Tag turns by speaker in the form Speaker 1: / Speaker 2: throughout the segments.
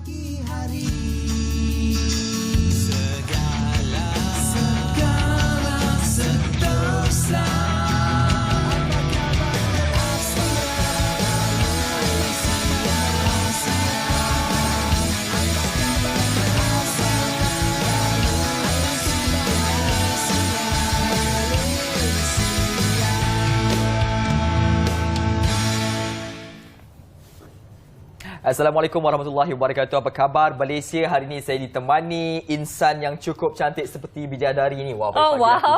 Speaker 1: pagi hari. Segala sentosa.
Speaker 2: Assalamualaikum warahmatullahi wabarakatuh. Apa khabar Malaysia? Hari ini saya ditemani insan yang cukup cantik seperti bidadari ini.
Speaker 3: Wow,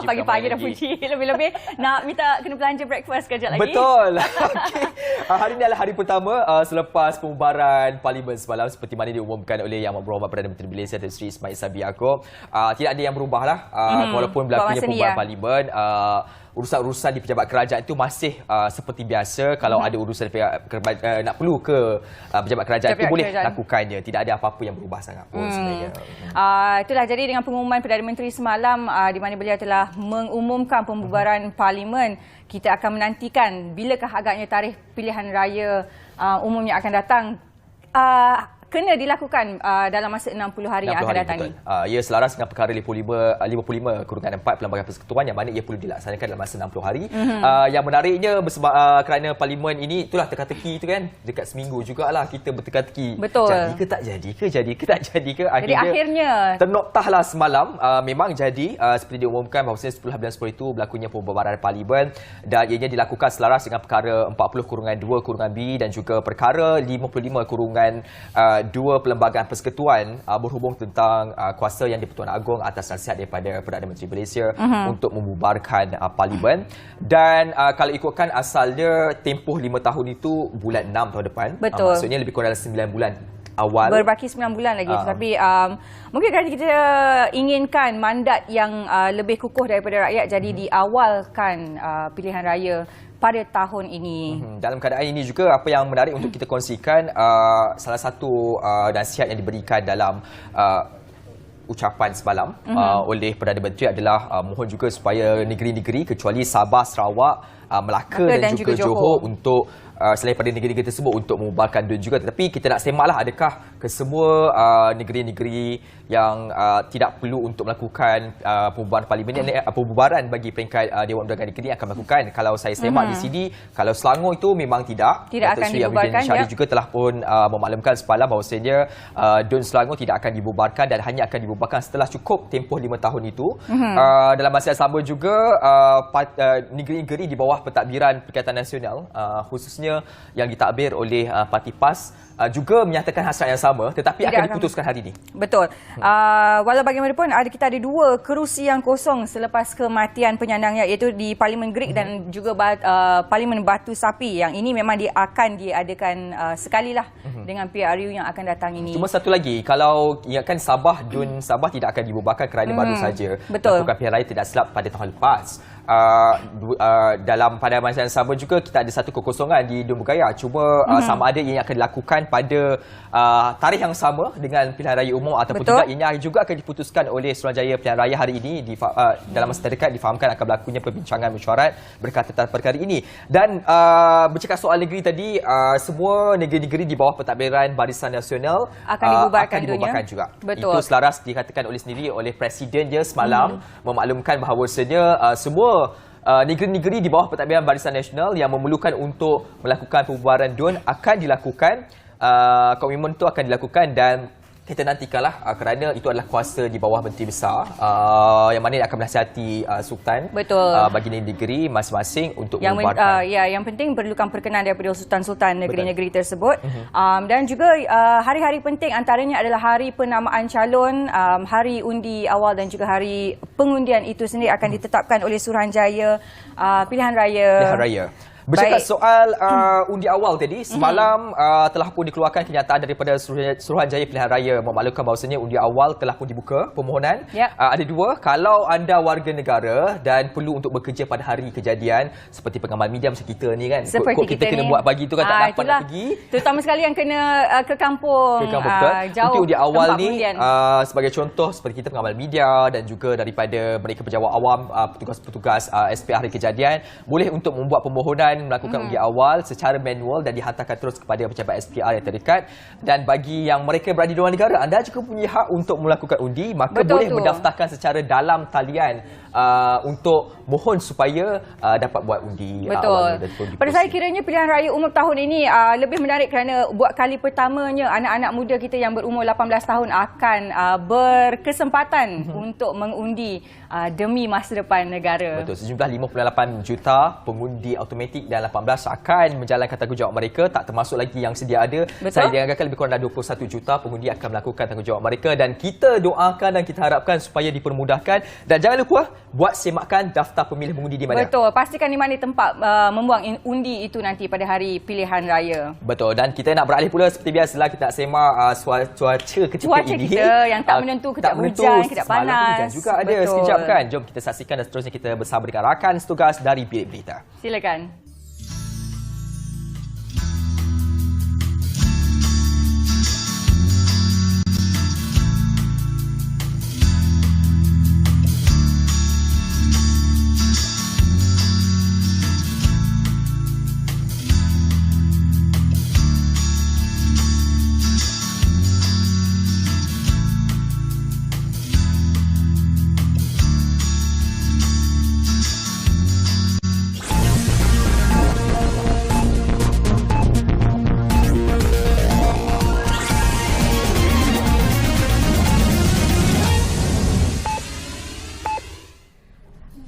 Speaker 3: pagi-pagi dah puji. Lebih-lebih nak minta kena belanja breakfast kejap lagi.
Speaker 2: Betul. Okay. Hari ini adalah hari pertama selepas pembubaran Parlimen semalam seperti mana diumumkan oleh Yang Berhormat Perdana Menteri Malaysia Tan Sri Ismail Sabri Yaakob. Tidak ada yang berubahlah walaupun berlakunya pembubaran Parlimen. Urusan-urusan di pejabat kerajaan itu masih seperti biasa. Kalau ada urusan nak perlu ke pejabat kerajaan itu boleh lakukannya. Tidak ada apa-apa yang berubah sangat pun sebenarnya.
Speaker 3: Itulah jadi dengan pengumuman Perdana Menteri semalam di mana beliau telah mengumumkan pembubaran Parlimen, kita akan menantikan bilakah agaknya tarikh pilihan raya umumnya akan datang. Kena dilakukan dalam masa 60 hari yang akan datang ini.
Speaker 2: Ia selaras dengan perkara 55/4 Perlembagaan Persekutuan yang mana ia perlu dilaksanakan dalam masa 60 hari. Yang menariknya kerana Parlimen ini itulah teka-teki itu kan, dekat seminggu jugalah kita berteka-teki.
Speaker 3: Betul.
Speaker 2: Jadi ke tak jadi ke, jadi ke tak jadi ke.
Speaker 3: Akhirnya
Speaker 2: ternoktahlah semalam memang jadi seperti diumumkan bahawasanya 10 bulan 10 itu berlakunya pembubaran Parlimen dan ianya dilakukan selaras dengan perkara 40/2/B dan juga perkara 55/2 Perlembagaan Persekutuan berhubung tentang kuasa yang di-Pertuan Agong atas nasihat daripada Perdana Menteri Malaysia untuk membubarkan Parlimen. Dan kalau ikutkan asalnya tempoh 5 tahun itu bulan 6 tahun depan.
Speaker 3: Betul.
Speaker 2: Maksudnya lebih kurang 9 bulan awal.
Speaker 3: Berbaki 9 bulan lagi. Tetapi mungkin kerana kita inginkan mandat yang lebih kukuh daripada rakyat, jadi diawalkan pilihan raya pada tahun ini.
Speaker 2: Dalam keadaan ini juga apa yang menarik untuk kita kongsikan, salah satu nasihat yang diberikan dalam ucapan semalam oleh Perdana Menteri adalah mohon juga supaya negeri-negeri kecuali Sabah, Sarawak, Melaka dan juga Johor untuk selain pada negeri-negeri tersebut untuk membubarkan DUN juga. Tetapi kita nak semaklah adakah kesemua negeri-negeri yang tidak perlu untuk melakukan pembubaran Parlimen ini, pembubaran bagi peringkat Dewan Undangan Negeri akan melakukan. Kalau saya semak di sini, kalau Selangor itu memang tidak
Speaker 3: akan dibubarkan.
Speaker 2: Syari juga telah pun memaklumkan semalam bahawasanya DUN Selangor tidak akan dibubarkan dan hanya akan dibubarkan setelah cukup tempoh 5 tahun itu. Dalam masa yang sama juga negeri-negeri di bawah pentadbiran Perikatan Nasional khususnya yang ditadbir oleh Parti PAS juga menyatakan hasrat yang sama tetapi akan diputuskan hari ini.
Speaker 3: Betul. Walau bagaimanapun kita ada 2 kerusi yang kosong selepas kematian penyandangnya, iaitu di Parlimen Greek dan juga Parlimen Batu Sapi. Yang ini memang akan diadakan sekali lah dengan PRU yang akan datang ini.
Speaker 2: Cuma satu lagi, kalau ingatkan Sabah, DUN Sabah tidak akan dibubarkan kerana baru saja melakukan pilihan raya tidak silap pada tahun lepas. Dalam pada masa yang sama juga kita ada satu kekosongan di DUN Bergaya. Cuma sama ada yang akan dilakukan pada tarikh yang sama dengan pilihan raya umum ataupun tidak, ianya juga akan diputuskan oleh Suruhanjaya Pilihan Raya hari ini. Dalam masa terdekat difahamkan akan berlakunya perbincangan mesyuarat berkaitan tentang perkara ini. Dan bercakap soal negeri tadi, semua negeri-negeri di bawah pentadbiran Barisan Nasional
Speaker 3: akan
Speaker 2: dibubarkan juga.
Speaker 3: Betul.
Speaker 2: Itu selaras dikatakan oleh sendiri oleh Presiden dia semalam memaklumkan bahawasanya semua negeri-negeri di bawah pentadbiran Barisan Nasional yang memerlukan untuk melakukan pembubaran DUN akan dilakukan. Komitmen itu akan dilakukan dan kita nantikanlah kerana itu adalah kuasa di bawah Menteri Besar yang mana akan menasihati Sultan bagi negeri masing-masing untuk membubarkan.
Speaker 3: Yang penting perlukan perkenan daripada Sultan-Sultan negeri-negeri tersebut. Dan juga hari-hari penting antaranya adalah hari penamaan calon, hari undi awal dan juga hari pengundian itu sendiri akan ditetapkan oleh Suruhanjaya Pilihan Raya.
Speaker 2: Bercakap soal undi awal tadi, semalam telah pun dikeluarkan kenyataan daripada Suruhanjaya Pilihan Raya memaklumkan bahawasanya undi awal telah pun dibuka permohonan. Ada 2, kalau anda warga negara dan perlu untuk bekerja pada hari kejadian seperti pengamal media macam kita ni kan.
Speaker 3: Seperti
Speaker 2: kita kena buat pagi tu kan tak dapat nak pergi. Terutama
Speaker 3: sekali yang kena ke kampung. Jauh.
Speaker 2: Undi awal ni sebagai contoh seperti kita pengamal media dan juga daripada mereka pejabat awam, petugas-petugas SPR hari kejadian boleh untuk membuat permohonan akan melakukan undi awal secara manual dan dihantarkan terus kepada pejabat SPR yang terdekat. Dan bagi yang mereka berada di luar negara, anda juga punya hak untuk melakukan undi, maka boleh mendaftarkan secara dalam talian untuk mohon supaya dapat buat undi.
Speaker 3: Betul. Pada saya kiranya pilihan raya umum tahun ini lebih menarik kerana buat kali pertamanya anak-anak muda kita yang berumur 18 tahun akan berkesempatan untuk mengundi demi masa depan negara.
Speaker 2: Betul, sejumlah 58 juta pengundi automatik dan 18 akan menjalankan tanggungjawab mereka, tak termasuk lagi yang sedia ada.
Speaker 3: Betul?
Speaker 2: Saya dianggarkan lebih kurang 21 juta pengundi akan melakukan tanggungjawab mereka dan kita doakan dan kita harapkan supaya dipermudahkan. Dan jangan lupa buat semakan daftar pemilih mengundi di mana.
Speaker 3: Betul, pastikan di mana tempat membuang undi itu nanti pada hari pilihan raya.
Speaker 2: Betul, dan kita nak beralih pula seperti biasalah, kita nak semak cuaca ketika ini.
Speaker 3: Kita yang tak menentu, kejap hujan, kejap panas.
Speaker 2: Hujan juga ada sekejap kan. Jom kita saksikan dan seterusnya kita bersama dengan rakan setugas dari Bilik Berita.
Speaker 3: Silakan.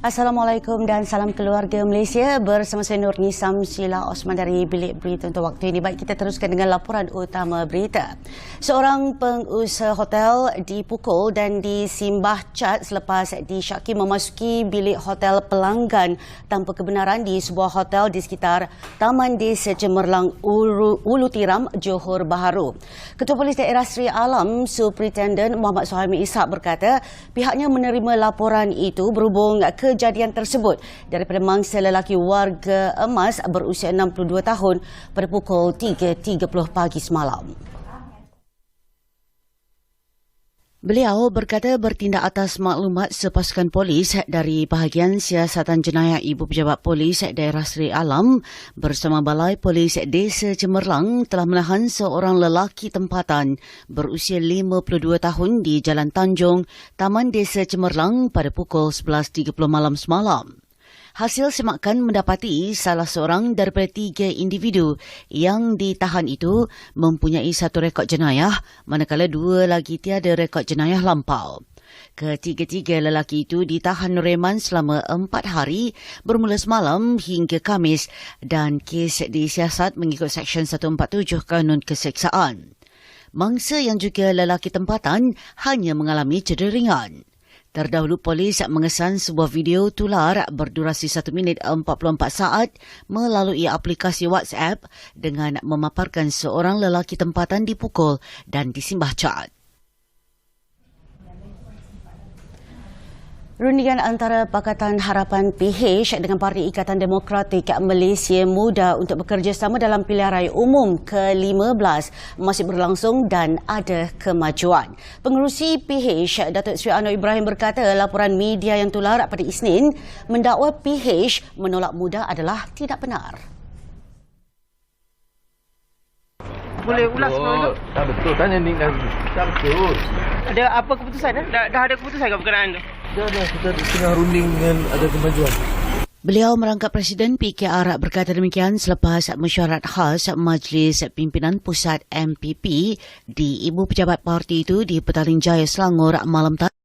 Speaker 4: Assalamualaikum dan salam keluarga Malaysia. Bersama saya Nur Nisam Sheila Osman dari Bilik Berita untuk waktu ini. Baik, kita teruskan dengan laporan utama berita. Seorang pengusaha hotel dipukul dan disimbah cat selepas disyaki memasuki bilik hotel pelanggan tanpa kebenaran di sebuah hotel di sekitar Taman Desa Cemerlang, Ulu Tiram, Johor Bahru. Ketua Polis Daerah Seri Alam, Superintendent Muhammad Suhaimi Ishak berkata pihaknya menerima laporan itu berhubung kejadian tersebut daripada mangsa lelaki warga emas berusia 62 tahun pada pukul 3.30 pagi semalam. Beliau berkata bertindak atas maklumat sepasukan polis dari Bahagian Siasatan Jenayah Ibu Pejabat Polis Daerah Seri Alam bersama Balai Polis Desa Cemerlang telah menahan seorang lelaki tempatan berusia 52 tahun di Jalan Tanjung, Taman Desa Cemerlang pada pukul 11.30 malam semalam. Hasil semakan mendapati salah seorang daripada 3 individu yang ditahan itu mempunyai 1 rekod jenayah, manakala 2 lagi tiada rekod jenayah lampau. Ketiga-tiga lelaki itu ditahan reman selama 4 hari bermula semalam hingga Khamis dan kes disiasat mengikut Seksyen 147 Kanun Keseksaan. Mangsa yang juga lelaki tempatan hanya mengalami cedera ringan. Terdahulu polis mengesan sebuah video tular berdurasi 1 minit 44 saat melalui aplikasi WhatsApp dengan memaparkan seorang lelaki tempatan dipukul dan disimbah cat. Rundingan antara Pakatan Harapan PH dengan Parti Ikatan Demokratik Malaysia Muda untuk bekerjasama dalam pilihan raya umum ke-15 masih berlangsung dan ada kemajuan. Pengerusi PH Datuk Seri Anwar Ibrahim berkata laporan media yang tular pada Isnin mendakwa PH menolak Muda adalah tidak benar.
Speaker 5: Boleh ulas dulu?
Speaker 6: Tak betul, tanya ni dah. Tak betul.
Speaker 5: Ada apa keputusan? Dah ada keputusan ke berkenaan tu?
Speaker 6: Dah, kita tengah runding dengan ada kemajuan.
Speaker 4: Beliau merangkap Presiden PKR berkata demikian selepas mesyuarat khas Majlis Pimpinan Pusat MPP di Ibu Pejabat Parti itu di Petaling Jaya, Selangor malam tadi.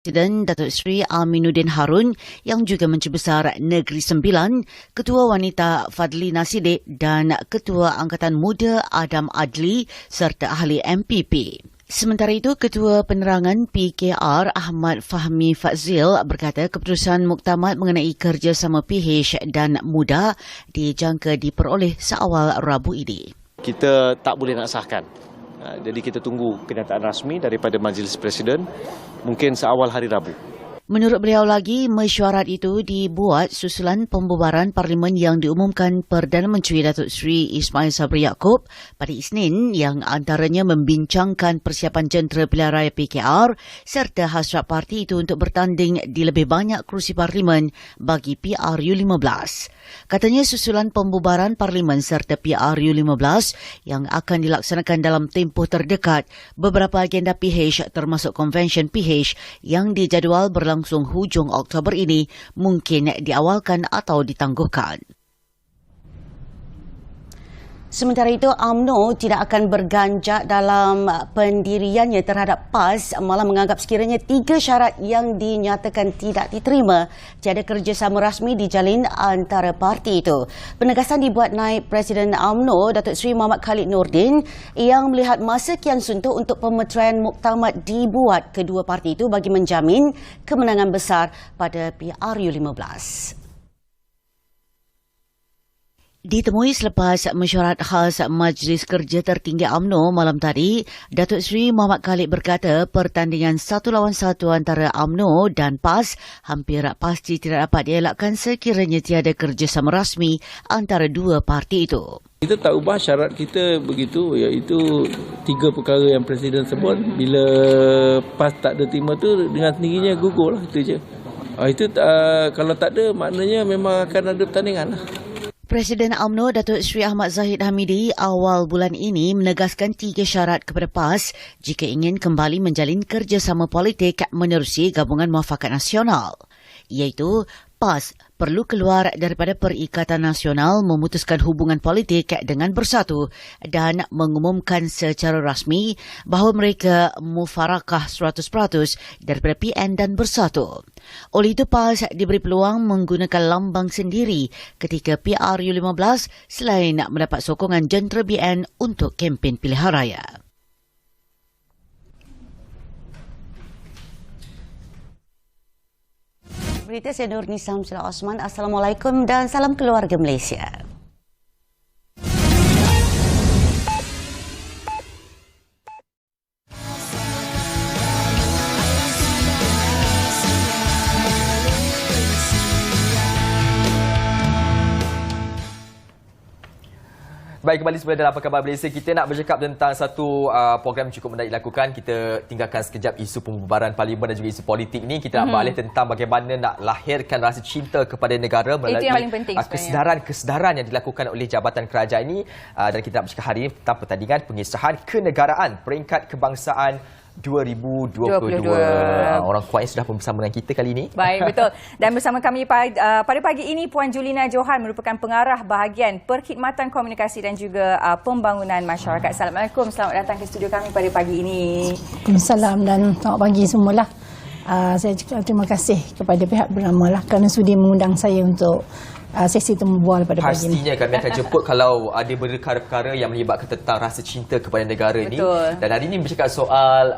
Speaker 4: Presiden Datuk Seri Aminuddin Harun yang juga Menteri Besar Negeri Sembilan, Ketua Wanita Fadlina Siddiq dan Ketua Angkatan Muda Adam Adli serta ahli MPP. Sementara itu, Ketua Penerangan PKR Ahmad Fahmi Fazil berkata keputusan muktamad mengenai kerjasama PH dan Muda dijangka diperoleh seawal Rabu ini.
Speaker 7: Kita tak boleh nak sahkan. Jadi kita tunggu kenyataan rasmi daripada Majlis Presiden mungkin seawal hari Rabu.
Speaker 4: Menurut beliau lagi, mesyuarat itu dibuat susulan pembubaran Parlimen yang diumumkan Perdana Menteri Datuk Seri Ismail Sabri Yaakob pada Isnin yang antaranya membincangkan persiapan jentera pilihan raya PKR serta hasrat parti itu untuk bertanding di lebih banyak kerusi Parlimen bagi PRU15. Katanya susulan pembubaran Parlimen serta PRU15 yang akan dilaksanakan dalam tempoh terdekat, beberapa agenda PH termasuk Convention PH yang dijadual berlangsung hujung Oktober ini mungkin diawalkan atau ditangguhkan. Sementara itu, UMNO tidak akan berganjak dalam pendiriannya terhadap PAS, malah menganggap sekiranya 3 syarat yang dinyatakan tidak diterima tiada kerjasama rasmi dijalin antara parti itu. Penegasan dibuat Naib Presiden UMNO, Datuk Seri Muhammad Khalid Nordin, yang melihat masa kian suntuk untuk pemeteraian muktamad dibuat kedua parti itu bagi menjamin kemenangan besar pada PRU15. Ditemui selepas mesyuarat khas Majlis Kerja Tertinggi UMNO malam tadi, Datuk Seri Muhammad Khalid berkata pertandingan 1 lawan 1 antara UMNO dan PAS hampir pasti tidak dapat dielakkan sekiranya tiada kerjasama rasmi antara dua parti itu.
Speaker 6: Kita tak ubah syarat kita begitu, iaitu 3 perkara yang Presiden sebut. Bila PAS tak ada terima tu, dengan sendirinya gugur lah, itu je. Itu kalau tak ada, maknanya memang akan ada pertandingan lah.
Speaker 4: Presiden UMNO Datuk Seri Ahmad Zahid Hamidi awal bulan ini menegaskan 3 syarat kepada PAS jika ingin kembali menjalin kerjasama politik menerusi Gabungan Muafakat Nasional, iaitu PAS perlu keluar daripada Perikatan Nasional memutuskan hubungan politik dengan Bersatu dan mengumumkan secara rasmi bahawa mereka mufarakah 100% daripada PN dan Bersatu. Oleh itu, PAS diberi peluang menggunakan lambang sendiri ketika PRU15 selain mendapat sokongan jentera BN untuk kempen pilihan raya. Berita saya Nurni Samsila Osman. Assalamualaikum dan salam keluarga Malaysia.
Speaker 2: Baik, kembali semula dalam Apa Khabar Malaysia. Kita nak bercakap tentang satu program yang cukup menarik dilakukan. Kita tinggalkan sekejap isu pembubaran Parlimen dan juga isu politik ni. Kita nak beralih tentang bagaimana nak lahirkan rasa cinta kepada negara melalui kesedaran yang dilakukan oleh Jabatan Kerajaan ini. Dan kita nak bercakap hari ini tentang pertandingan pengesahan kenegaraan peringkat kebangsaan 2022. Orang kuat yang sudah bersama dengan kita kali ini.
Speaker 3: Baik, betul. Dan bersama kami pada pagi ini Puan Julina Johan merupakan pengarah bahagian Perkhidmatan Komunikasi dan juga Pembangunan Masyarakat. Assalamualaikum. Selamat datang ke studio kami pada pagi ini.
Speaker 8: Waalaikumsalam dan selamat pagi semualah. Saya juga terima kasih kepada pihak bernama lah kerana sudi mengundang saya untuk sesi temu bual pada pagi ini.
Speaker 2: Pastinya kami akan jemput kalau ada perkara-perkara yang melibatkan tentang rasa cinta kepada negara ini. Dan hari ini bercakap soal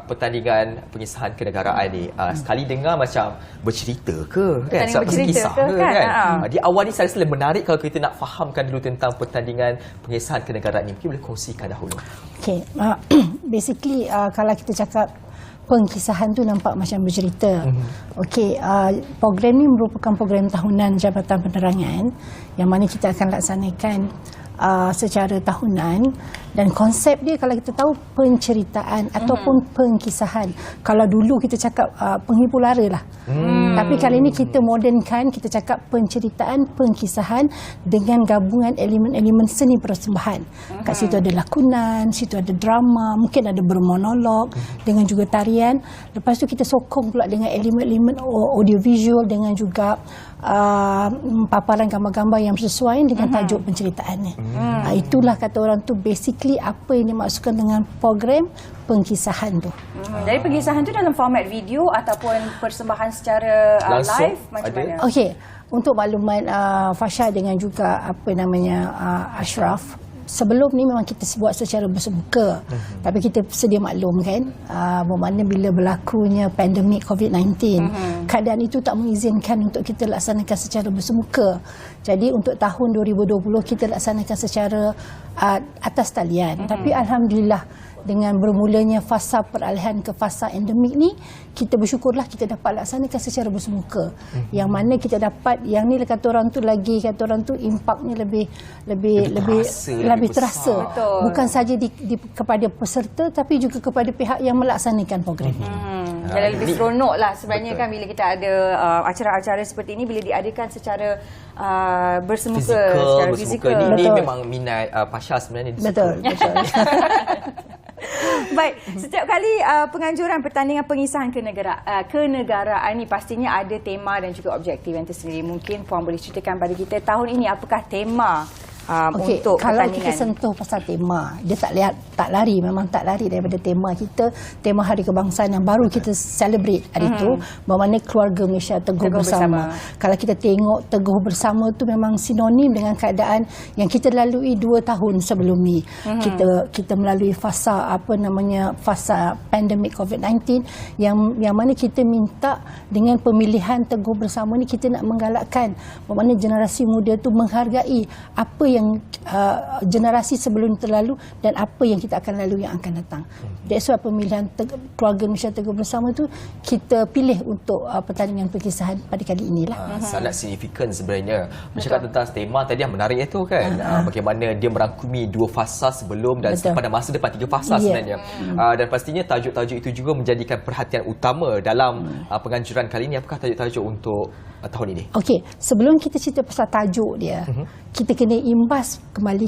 Speaker 2: pertandingan pengesahan kenegaraan ni. Sekali dengar macam bercerita ke kan?
Speaker 3: Bercerita ke kan?
Speaker 2: Di awal ni saya rasa menarik kalau kita nak fahamkan dulu tentang pertandingan pengesahan kenegaraan ni. Mungkin boleh kongsikan dahulu.
Speaker 8: Okay, basically kalau kita cakap pengkisahan tu nampak macam bercerita. Okey, program ni merupakan program tahunan Jabatan Penerangan yang mana kita akan laksanakan secara tahunan, dan konsep dia kalau kita tahu penceritaan ataupun pengkisahan. Kalau dulu kita cakap penghibur lara lah. Tapi kali ini kita modernkan, kita cakap penceritaan, pengkisahan dengan gabungan elemen-elemen seni persembahan. Kat situ ada lakonan, situ ada drama, mungkin ada bermonolog dengan juga tarian. Lepas tu kita sokong pula dengan elemen-elemen audiovisual dengan juga paparan gambar-gambar yang sesuai dengan tajuk penceritaannya. Itulah kata orang tu basically apa yang dimaksudkan dengan program pengkisahan tu.
Speaker 3: Jadi pengkisahan tu dalam format video ataupun persembahan secara live macam mana?
Speaker 8: Okey, untuk makluman Fasha dengan juga apa namanya Ashraf, sebelum ni memang kita buat secara bersemuka. Tapi kita sedia maklum kan, bermakna bila berlakunya pandemik COVID-19, keadaan itu tak mengizinkan untuk kita laksanakan secara bersemuka. Jadi untuk tahun 2020 kita laksanakan secara atas talian. Tapi alhamdulillah dengan bermulanya fasa peralihan ke fasa endemik ni, kita bersyukurlah kita dapat laksanakan secara bersemuka. Yang mana kita dapat, yang ni kata orang tu impaknya lebih terasa.
Speaker 3: Betul.
Speaker 8: Bukan saja kepada peserta tapi juga kepada pihak yang melaksanakan program ini.
Speaker 3: Jadi lebih seronok lah sebenarnya kan bila kita ada acara-acara seperti ini bila diadakan secara bersemuka, secara fizikal.
Speaker 2: Ini memang minat Pasha sebenarnya.
Speaker 8: Betul.
Speaker 3: Baik, setiap kali penganjuran pertandingan pengisahan kenegaraan ni pastinya ada tema dan juga objektif yang tersendiri. Mungkin Puan boleh ceritakan pada kita tahun ini apakah tema untuk
Speaker 8: kalau
Speaker 3: pertandingan?
Speaker 8: kita sentuh pasal tema, dia tak lari daripada tema kita, tema Hari Kebangsaan yang baru kita celebrate hari itu, bermakna keluarga Malaysia teguh bersama. Kalau kita tengok teguh bersama tu memang sinonim dengan keadaan yang kita lalui 2 tahun sebelum ni. Kita melalui fasa fasa pandemik COVID-19 yang mana kita minta dengan pemilihan teguh bersama ni kita nak menggalakkan bermakna generasi muda tu menghargai apa yang generasi sebelum terlalu dan apa yang kita akan lalui yang akan datang. That's why pemilihan keluarga Malaysia teguh bersama tu kita pilih untuk pertandingan perkisahan pada kali inilah.
Speaker 2: Sangat signifikan sebenarnya. Bercakap tentang tema tadi yang menarik itu kan. Bagaimana dia merangkumi 2 fasa sebelum dan pada masa depan 3 fasa sebenarnya. Dan pastinya tajuk-tajuk itu juga menjadikan perhatian utama dalam penganjuran kali ini. Apakah tajuk-tajuk untuk tahun ini?
Speaker 8: Okey, sebelum kita cerita pasal tajuk dia, kita kena imbas kembali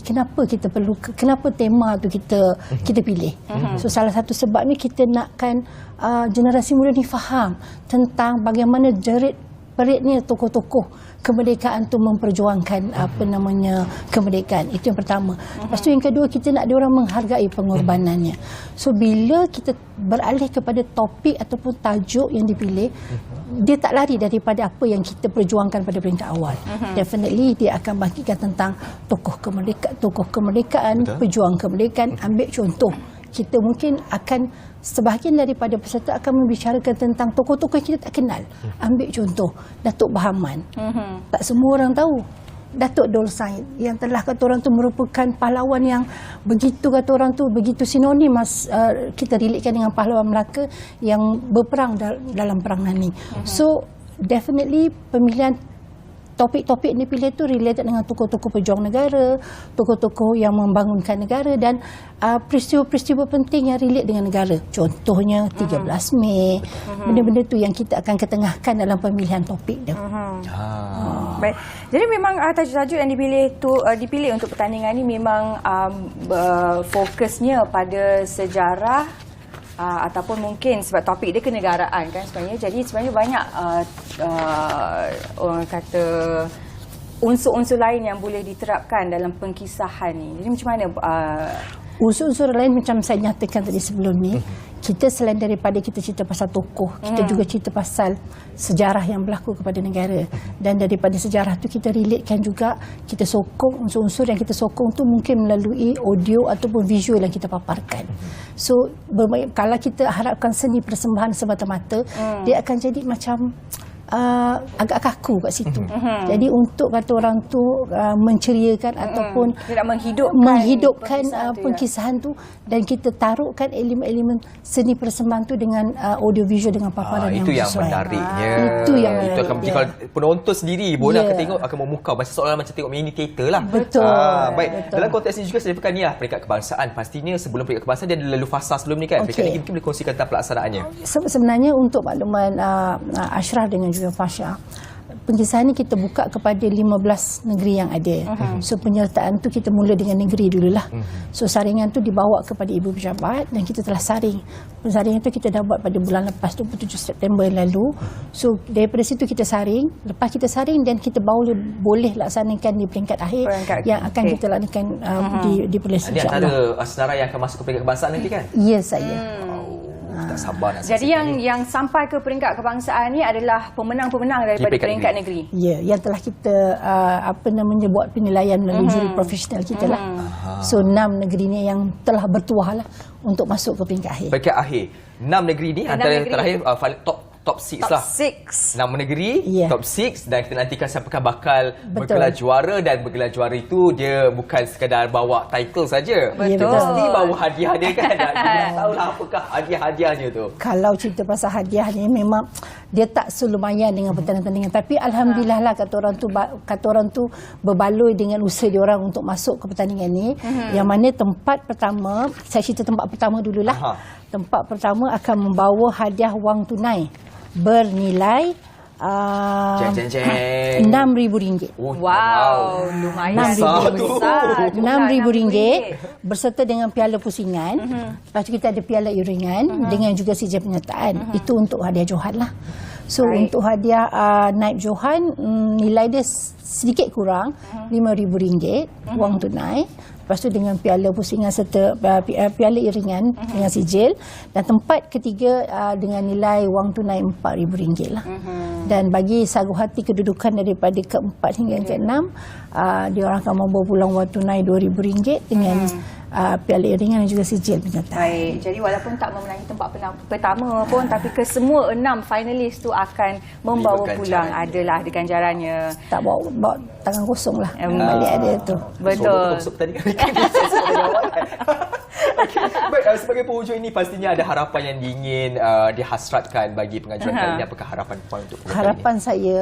Speaker 8: kenapa tema tu kita pilih. So salah satu sebab ni kita nakkan generasi muda ni faham tentang bagaimana jerit-peritnya tokoh-tokoh kemerdekaan tu memperjuangkan kemerdekaan. Itu yang pertama. Lepas tu yang kedua, kita nak diorang menghargai pengorbanannya. So bila kita beralih kepada topik ataupun tajuk yang dipilih, dia tak lari daripada apa yang kita perjuangkan pada peringkat awal. Definitely dia akan bangkitkan tentang tokoh kemerdekaan, pejuang kemerdekaan. Ambil contoh, kita mungkin akan sebahagian daripada peserta akan membicarakan tentang tokoh-tokoh yang kita tak kenal. Ambil contoh Datuk Bahaman. Tak semua orang tahu Datuk Dol Said yang telah kata orang tu merupakan pahlawan yang begitu sinonim kita relatekan dengan pahlawan Melaka yang berperang dalam perang Nani. So definitely pemilihan topik-topik yang dipilih itu related dengan tokoh-tokoh pejuang negara, tokoh-tokoh yang membangunkan negara dan peristiwa-peristiwa penting yang relate dengan negara. Contohnya 13 Mei. Benda-benda tu yang kita akan ketengahkan dalam pemilihan topik dia.
Speaker 3: Baik. Jadi memang tajuk-tajuk yang dipilih untuk pertandingan ini memang fokusnya pada sejarah ataupun mungkin sebab topik dia kenegaraan kan sebenarnya. Jadi sebenarnya banyak orang kata unsur-unsur lain yang boleh diterapkan dalam pengkisahan ni. Jadi macam mana
Speaker 8: unsur-unsur lain macam saya nyatakan tadi sebelum ni, kita selain daripada kita cerita pasal tokoh, kita juga cerita pasal sejarah yang berlaku kepada negara. Dan daripada sejarah tu kita relatekan juga, kita sokong unsur-unsur yang kita sokong tu mungkin melalui audio ataupun visual yang kita paparkan. So kalau kita harapkan seni persembahan semata-mata, dia akan jadi macam agak kaku kat situ. Jadi untuk kata orang tu menceriakan ataupun
Speaker 3: tidak
Speaker 8: menghidupkan pengkisahan tu dan kita taruhkan elemen-elemen seni persembahan tu dengan audio visual dengan paparan yang
Speaker 2: itu yang
Speaker 8: sesuai.
Speaker 2: menariknya.
Speaker 8: Itu yang
Speaker 2: itu akan kalau penonton sendiri pun akan tengok, akan memukau macam seolah macam tengok mini theater lah.
Speaker 8: Betul.
Speaker 2: Baik.
Speaker 8: Betul.
Speaker 2: Dalam konteks ini juga saya pekan ni peringkat kebangsaan. Pastinya sebelum peringkat kebangsaan dia ada lalu fasa sebelum ni kan. Peringkat ini mungkin boleh kongsikan tentang pelaksanaannya.
Speaker 8: Sebenarnya untuk makluman Ashraf dengan juga Fasha, pengkisahan ni kita buka kepada 15 negeri yang ada. So penyertaan tu kita mula dengan negeri dululah. So saringan tu dibawa kepada Ibu Pejabat dan kita telah saring. Saringan tu kita dah buat pada bulan lepas 27 September yang lalu. So daripada situ kita saring. Lepas kita saring dan kita boleh laksanakan di peringkat akhir yang akan kita laksanakan di Perlis.
Speaker 2: Ini antara senarai yang akan masuk ke peringkat kebangsaan nanti kan?
Speaker 8: Ya, saya.
Speaker 2: Tak sabar nak
Speaker 3: Jadi yang sampai ke peringkat kebangsaan ni adalah pemenang-pemenang daripada peringkat negeri.
Speaker 8: Ya, yang telah kita buat penilaian melalui juri profesional kita lah. So 6 negeri ni yang telah bertuah lah untuk masuk ke peringkat akhir.
Speaker 2: Peringkat akhir 6 negeri ni antara negeri terakhir top top 6
Speaker 3: Top
Speaker 2: lah.
Speaker 3: 6.
Speaker 2: Nama negeri,
Speaker 8: Ya.
Speaker 2: top 6 dan kita nantikan siapakah bakal
Speaker 8: Betul.
Speaker 2: bergelar juara, dan bergelar juara itu dia bukan sekadar bawa title saja.
Speaker 3: Betul.
Speaker 2: Mesti bawa hadiah dia kan. Dan kita tahulah apakah hadiah-hadiahnya tu.
Speaker 8: Kalau cerita pasal hadiah ni memang dia tak selumayan dengan pertandingan-pertandingan, tapi alhamdulillah lah kata orang tu berbaloi dengan usaha dia orang untuk masuk ke pertandingan ni. Yang mana tempat pertama, saya cerita tempat pertama dululah.
Speaker 2: Aha.
Speaker 8: Tempat pertama akan membawa hadiah wang tunai bernilai
Speaker 2: Jeng.
Speaker 8: RM6,000.
Speaker 2: Oh,
Speaker 3: Wow, lumayan
Speaker 2: Besar tu.
Speaker 3: besar.
Speaker 8: RM6,000 berserta dengan piala pusingan. Lepas tu kita ada piala iringan dengan juga sijil penyertaan. Itu untuk hadiah Johan lah. So
Speaker 3: Baik.
Speaker 8: untuk hadiah naib Johan, nilai dia sedikit kurang RM5,000 wang tunai. Lepas tu dengan piala pusingan serta piala iringan dengan sijil. Dan tempat ketiga dengan nilai wang tunai RM4,000 lah. Dan bagi sagu hati kedudukan daripada keempat hingga keenam, dia orang akan membawa pulang wang tunai RM2,000 dengan piala iringan dan juga sijil penyertaan.
Speaker 3: Baik, jadi walaupun tak memenangi tempat pertama pun, tapi kesemua 6 finalis tu akan membawa
Speaker 2: Diberikan
Speaker 3: pulang
Speaker 2: ganjarannya.
Speaker 3: adalah ada ganjarannya.
Speaker 8: Tak bawa tangan kosong lah. Balik ada tu.
Speaker 3: Betul.
Speaker 2: Masuk pertandingan. Baik, sebagai penghujung ini pastinya ada harapan yang diingin dihasratkan bagi pengajuan kali ini. Apakah harapan puan untuk pengajuan
Speaker 8: Harapan saya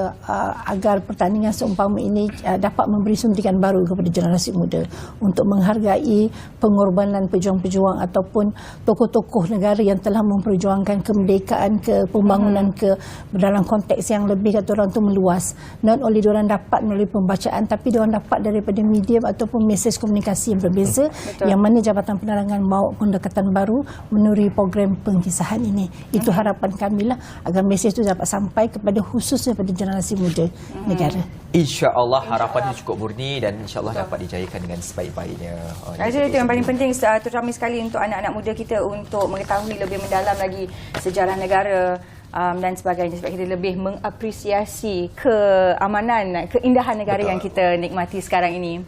Speaker 8: agar pertandingan seumpama ini dapat memberi suntikan baru kepada generasi muda untuk menghargai pengorbanan pejuang-pejuang ataupun tokoh-tokoh negara yang telah memperjuangkan kemerdekaan, ke pembangunan, ke dalam konteks yang lebih kata orang tu meluas. Not only diorang dapat melalui pembacaan, tapi diorang dapat daripada medium ataupun mesej komunikasi yang berbeza. Yang mana Jabatan Penerangan bawa pendekatan baru melalui program pengkisahan ini. Itu harapan kami lah, agar mesej itu dapat sampai kepada khususnya pada generasi muda negara.
Speaker 2: InsyaAllah harapannya cukup murni dan insyaAllah dapat dijayakan dengan sebaik-baiknya.
Speaker 3: Itu yang paling penting, terutama sekali untuk anak-anak muda kita untuk mengetahui lebih mendalam lagi sejarah negara dan sebagainya, sebab kita lebih mengapresiasi keamanan, keindahan negara yang kita nikmati sekarang ini.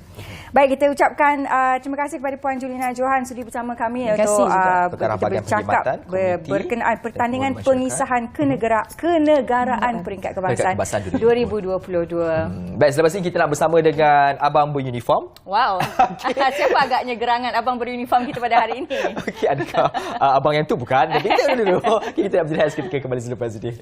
Speaker 3: Baik, kita ucapkan terima kasih kepada Puan Julina Johan sudi bersama kami untuk kita bercakap berkenaan pertandingan pengisahan kenegaraan peringkat kebangsaan 2022.
Speaker 2: Baik, selepas ini kita nak bersama dengan abang beruniform.
Speaker 3: Wow. Siapa agaknya gerangan abang beruniform kita pada hari ini?
Speaker 2: Okey, adakah abang yang tu bukan? Kita dulu. Kita nak berjaya seketika kembali selepas ini.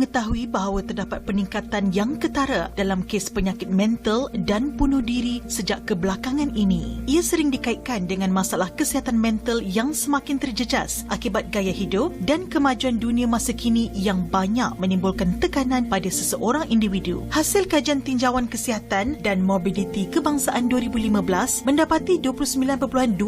Speaker 9: Mengetahui bahawa terdapat peningkatan yang ketara dalam kes penyakit mental dan bunuh diri sejak kebelakangan ini. Ia sering dikaitkan dengan masalah kesihatan mental yang semakin terjejas akibat gaya hidup dan kemajuan dunia masa kini yang banyak menimbulkan tekanan pada seseorang individu. Hasil kajian tinjauan kesihatan dan morbiditi kebangsaan 2015 mendapati 29.2%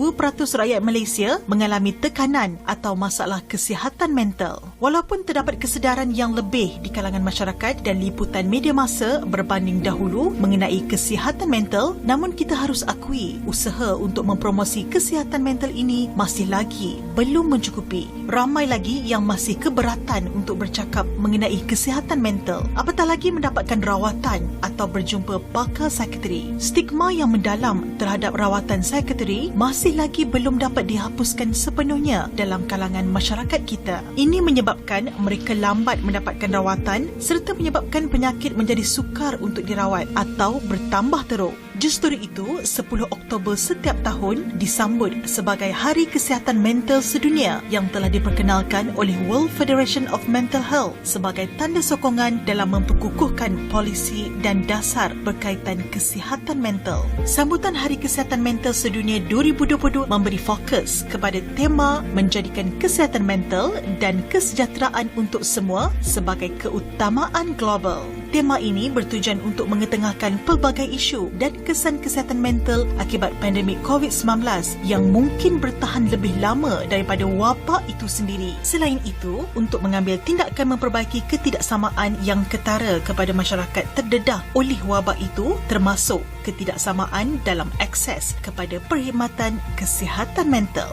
Speaker 9: rakyat Malaysia mengalami tekanan atau masalah kesihatan mental. Walaupun terdapat kesedaran yang lebih di kalangan masyarakat dan liputan media massa berbanding dahulu mengenai kesihatan mental, namun kita harus akui usaha untuk mempromosi kesihatan mental ini masih lagi belum mencukupi. Ramai lagi yang masih keberatan untuk bercakap mengenai kesihatan mental, apatah lagi mendapatkan rawatan atau berjumpa pakar psikiatri. Stigma yang mendalam terhadap rawatan psikiatri masih lagi belum dapat dihapuskan sepenuhnya dalam kalangan masyarakat kita. Ini menyebabkan mereka lambat mendapatkan rawatan serta menyebabkan penyakit menjadi sukar untuk dirawat atau bertambah teruk. Justru itu, 10 Oktober setiap tahun disambut sebagai Hari Kesihatan Mental Sedunia yang telah diperkenalkan oleh World Federation of Mental Health sebagai tanda sokongan dalam memperkukuhkan polisi dan dasar berkaitan kesihatan mental. Sambutan Hari Kesihatan Mental Sedunia 2022 memberi fokus kepada tema menjadikan kesihatan mental dan kesejahteraan untuk semua sebagai keutamaan global. Tema ini bertujuan untuk mengetengahkan pelbagai isu dan kesan kesihatan mental akibat pandemik COVID-19 yang mungkin bertahan lebih lama daripada wabak itu sendiri. Selain itu, untuk mengambil tindakan memperbaiki ketidaksamaan yang ketara kepada masyarakat terdedah oleh wabak itu, termasuk ketidaksamaan dalam akses kepada perkhidmatan kesihatan mental.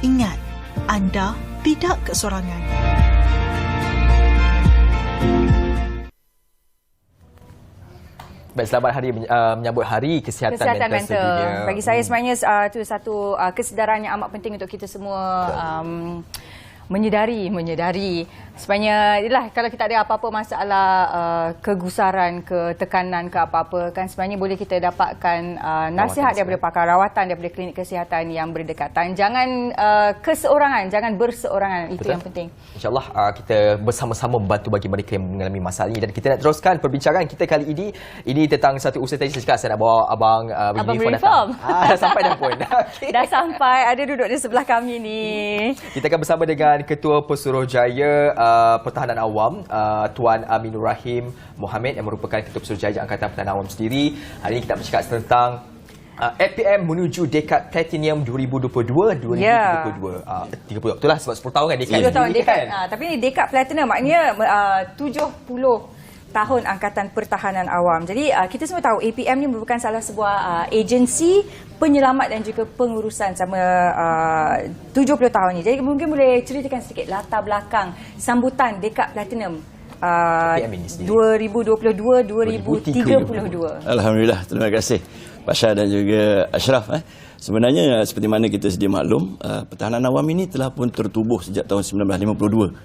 Speaker 9: Ingat, anda tidak kesorangan.
Speaker 2: Baik, selamat hari menyambut Hari Kesihatan Mental Sedunia.
Speaker 3: Bagi saya sebenarnya itu satu kesedaran yang amat penting untuk kita semua menyedari. Sebenarnya itulah, kalau kita ada apa-apa masalah kegusaran, ketekanan ke apa-apa, kan sebenarnya boleh kita dapatkan nasihat daripada pakar rawatan, daripada klinik kesihatan yang berdekatan. Jangan keseorangan, jangan berseorangan. Itu yang penting.
Speaker 2: InsyaAllah kita bersama-sama membantu bagi mereka yang mengalami masalah ini. Dan kita nak teruskan perbincangan kita kali ini. Ini tentang satu usaha tadi saya cakap, saya nak bawa Abang
Speaker 3: Reform.
Speaker 2: Dah sampai dah pun. Okay.
Speaker 3: Dah sampai, ada duduk di sebelah kami ni.
Speaker 2: Kita akan bersama dengan Ketua Pesuruhjaya Pertahanan Awam, Tuan Aminur Rahim Mohamed, yang merupakan Ketua Pesuruhjaya Angkatan Pertahanan Awam sendiri. Hari ini kita bercakap tentang APM menuju dekad Platinum 2022-2032. 30 betul lah, sebab 10 tahun kan dekad.
Speaker 3: 10 tahun dekad. Tapi ni dekad Platinum maknanya 70 tahun Angkatan Pertahanan Awam. Jadi kita semua tahu APM ni merupakan salah sebuah agensi penyelamat dan juga pengurusan sama 70 tahun ni. Jadi mungkin boleh ceritakan sedikit latar belakang sambutan dekad Platinum 2022-2032.
Speaker 10: Alhamdulillah, terima kasih Pak Syah dan juga Ashraf. Sebenarnya seperti mana kita sedia maklum, Pertahanan Awam ini telah pun tertubuh sejak tahun 1952.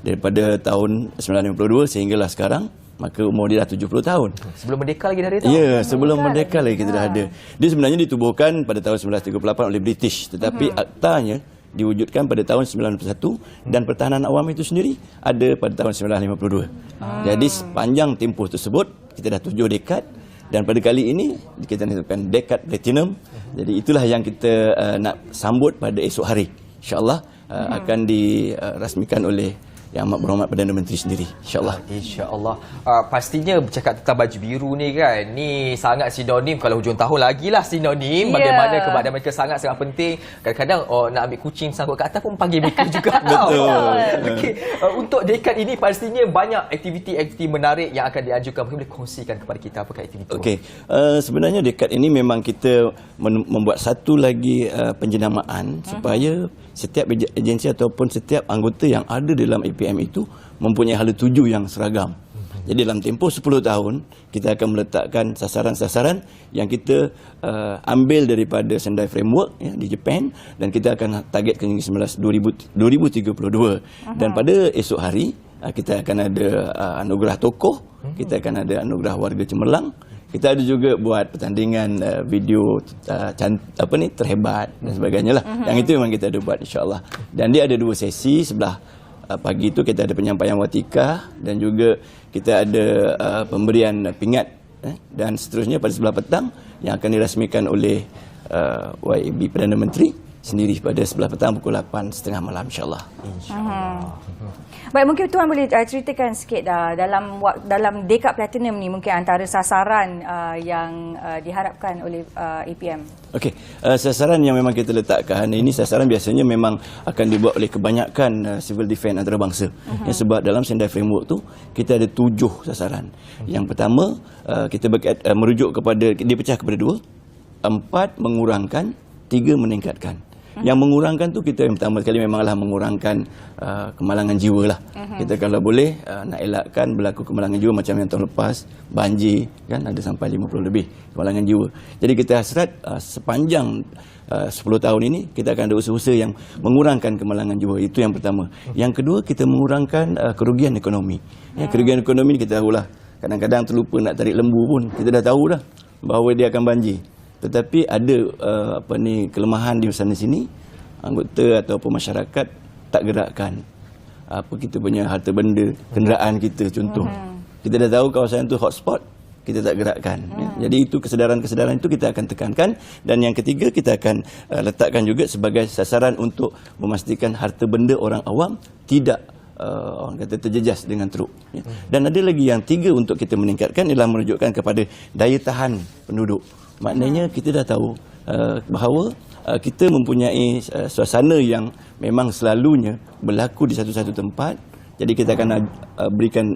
Speaker 10: Daripada tahun 1952 sehinggalah sekarang, maka umur dia dah 70 tahun.
Speaker 2: Sebelum merdeka lagi dah ada.
Speaker 10: Ya, sebelum merdeka lagi kita dah ada. Dia sebenarnya ditubuhkan pada tahun 1938 oleh British, tetapi aktanya diwujudkan pada tahun 1991 dan Pertahanan Awam itu sendiri ada pada tahun 1952. Jadi sepanjang tempoh tersebut kita dah 7 dekad, dan pada kali ini kita menetapkan dekad Platinum. Jadi itulah yang kita nak sambut pada esok hari. InsyaAllah akan dirasmikan oleh Yang Amat Berhormat Perdana Menteri sendiri, insyaAllah.
Speaker 2: InsyaAllah. Pastinya bercakap tentang baju biru ni kan, ni sangat sinonim, kalau hujung tahun lagilah sinonim. Bagaimana kebadan mereka sangat-sangat penting. Kadang-kadang nak ambil kucing sangkut kat atas pun panggil mereka juga.
Speaker 10: Betul.
Speaker 2: Okay. Untuk dekad ini pastinya banyak aktiviti-aktiviti menarik yang akan diajukan. Mungkin boleh kongsikan kepada kita apakah aktiviti?
Speaker 10: Okey, sebenarnya dekad ini memang kita membuat satu lagi penjenamaan supaya setiap agensi ataupun setiap anggota yang ada dalam APM itu mempunyai hala tuju yang seragam. Jadi dalam tempoh 10 tahun kita akan meletakkan sasaran-sasaran yang kita ambil daripada Sendai Framework di Japan, dan kita akan targetkan hingga 2032. Dan pada esok hari kita akan ada anugerah tokoh, kita akan ada anugerah warga cemerlang. Kita ada juga buat pertandingan video terhebat dan sebagainya lah. Yang itu memang kita ada buat, insyaAllah. Dan dia ada 2 sesi. Sebelah pagi itu kita ada penyampaian watikah, dan juga kita ada pemberian pingat. Dan seterusnya pada sebelah petang yang akan dirasmikan oleh YAB Perdana Menteri sendiri pada sebelah petang pukul 8.30 malam, insyaAllah.
Speaker 3: Baik, mungkin Tuan boleh ceritakan sikit dalam dekad Platinum ni, mungkin antara sasaran yang diharapkan oleh APM.
Speaker 10: Okey, sasaran yang memang kita letakkan ini, sasaran biasanya memang akan dibuat oleh kebanyakan civil defence antarabangsa. Sebab dalam Sendai Framework tu kita ada 7 sasaran. Yang pertama kita merujuk kepada, dipecah kepada 2, 4 mengurangkan, 3 meningkatkan. Yang mengurangkan tu kita yang pertama sekali memanglah mengurangkan kemalangan jiwa lah. Kita kalau boleh nak elakkan berlaku kemalangan jiwa macam yang tahun lepas, banjir kan ada sampai 50 lebih kemalangan jiwa. Jadi kita hasrat sepanjang 10 tahun ini kita akan ada usaha-usaha yang mengurangkan kemalangan jiwa. Itu yang pertama. Yang kedua, kita mengurangkan kerugian ekonomi. Kerugian ekonomi ni kita tahulah, kadang-kadang terlupa nak tarik lembu pun kita dah tahu dah bahawa dia akan banjir. Tetapi ada kelemahan di sana sini, anggota ataupun masyarakat tak gerakkan kita punya harta benda, kenderaan kita contoh. Kita dah tahu kawasan itu hotspot, kita tak gerakkan. Jadi itu kesedaran-kesedaran itu kita akan tekankan. Dan yang ketiga, kita akan letakkan juga sebagai sasaran untuk memastikan harta benda orang awam tidak orang kata terjejas dengan teruk. Dan ada lagi yang 3 untuk kita meningkatkan, ialah menunjukkan kepada daya tahan penduduk. Maknanya kita dah tahu bahawa kita mempunyai suasana yang memang selalunya berlaku di satu-satu tempat, Jadi kita akan berikan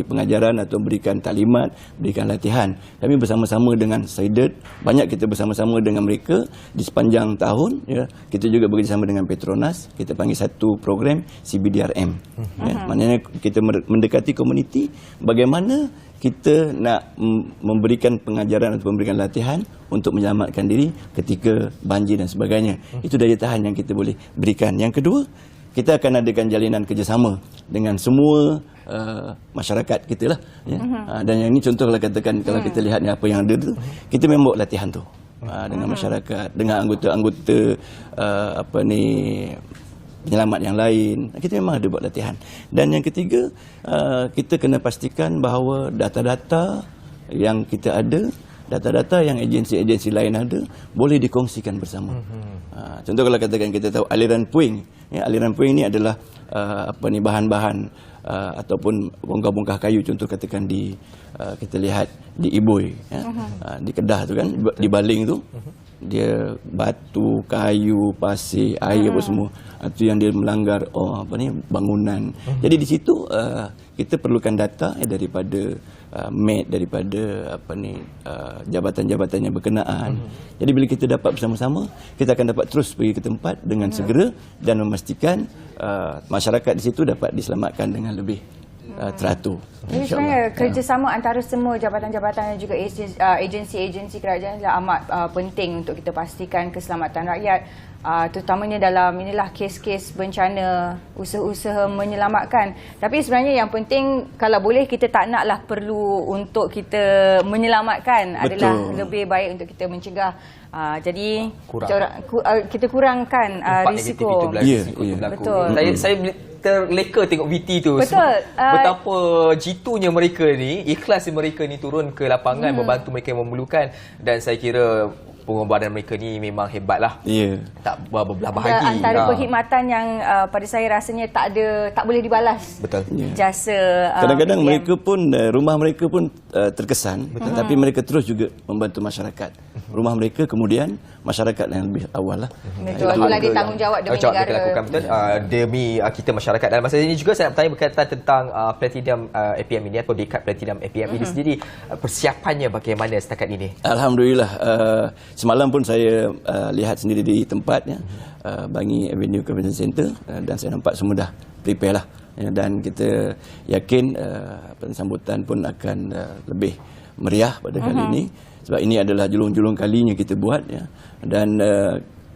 Speaker 10: pengajaran atau berikan taklimat, berikan latihan. Kami bersama-sama dengan SIDET, banyak kita bersama-sama dengan mereka di sepanjang tahun. Ya. Kita juga bekerjasama dengan Petronas. Kita panggil satu program CBDRM. Ya. Maknanya kita mendekati komuniti bagaimana kita nak memberikan pengajaran atau memberikan latihan untuk menyelamatkan diri ketika banjir dan sebagainya. Itu daya tahan yang kita boleh berikan. Yang kedua, kita akan adakan jalinan kerjasama dengan semua masyarakat kita lah. Ya. Dan yang ini contoh kalau katakan kalau kita lihat apa yang ada tu, kita memang buat latihan tu dengan masyarakat, dengan anggota-anggota penyelamat yang lain. Kita memang ada buat latihan. Dan yang ketiga, kita kena pastikan bahawa data-data yang kita ada, data-data yang agensi-agensi lain ada, boleh dikongsikan bersama. Contoh kalau katakan kita tahu aliran puing. Ya, aliran puing ini adalah bahan-bahan ataupun bongkah-bongkah kayu. Contoh katakan kita lihat di Iboi, ya, di Kedah tu kan, di Baling tu. Dia batu, kayu, pasir, air apa semua. Itu yang dia melanggar bangunan. Jadi di situ kita perlukan data daripada MAD, daripada jabatan-jabatan yang berkenaan. Jadi bila kita dapat bersama-sama, kita akan dapat terus pergi ke tempat dengan segera dan memastikan masyarakat di situ dapat diselamatkan dengan lebih teratur.
Speaker 3: Jadi sebenarnya kerjasama antara semua jabatan-jabatan dan juga agensi-agensi kerajaan adalah amat penting untuk kita pastikan keselamatan rakyat, terutamanya dalam kes-kes bencana, usaha-usaha menyelamatkan. Tapi sebenarnya yang penting, kalau boleh kita tak naklah perlu untuk kita menyelamatkan. Betul. Adalah lebih baik untuk kita mencegah. Jadi kita kurangkan risiko. Betul.
Speaker 2: Saya terleka tengok VT tu.
Speaker 3: Betul.
Speaker 2: Betapa jitunya mereka ni, ikhlas mereka ni turun ke lapangan membantu mereka yang memerlukan, dan saya kira pengorbanan mereka ni memang hebatlah. Tak berbelah bahagi.
Speaker 3: Antara perkhidmatan yang pada saya rasanya tak boleh dibalas.
Speaker 2: Betul.
Speaker 3: Jasa
Speaker 10: kadang-kadang mereka pun rumah mereka pun terkesan, tetapi mereka terus juga membantu masyarakat. Rumah mereka kemudian masyarakat yang lebih awal lah.
Speaker 3: Betul. Kalau dia tanggungjawab demi negara.
Speaker 2: Kita lakukan betul demi kita masyarakat. Dalam masa ini juga saya nak bertanya berkaitan tentang Platinum APM ini atau dekat Platinum APM ini sendiri, persiapannya bagaimana setakat ini?
Speaker 10: Alhamdulillah. Semalam pun saya lihat sendiri di tempatnya, Bangi Avenue Convention Center, dan saya nampak semua dah prepare lah. Dan kita yakin sambutan pun akan lebih meriah pada kali ini. Sebab ini adalah julung-julung kalinya kita buat. Ya. Dan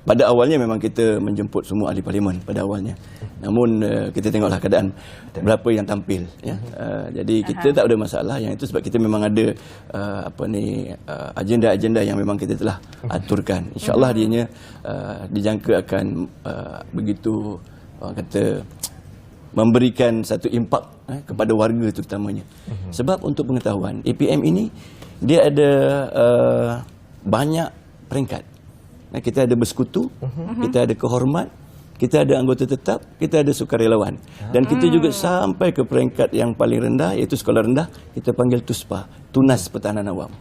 Speaker 10: pada awalnya memang kita menjemput semua ahli parlimen pada awalnya. Namun kita tengoklah keadaan berapa yang tampil. Ya. Jadi kita tak ada masalah yang itu sebab kita memang ada agenda-agenda yang memang kita telah aturkan. InsyaAllah dianya dijangka akan begitu memberikan satu impak kepada warga terutamanya. Sebab untuk pengetahuan, APM ini dia ada banyak peringkat. Kita ada bersekutu, kita ada kehormat, kita ada anggota tetap, kita ada sukarelawan. Dan kita juga sampai ke peringkat yang paling rendah, iaitu sekolah rendah, kita panggil TUSPA, Tunas Pertahanan Awam.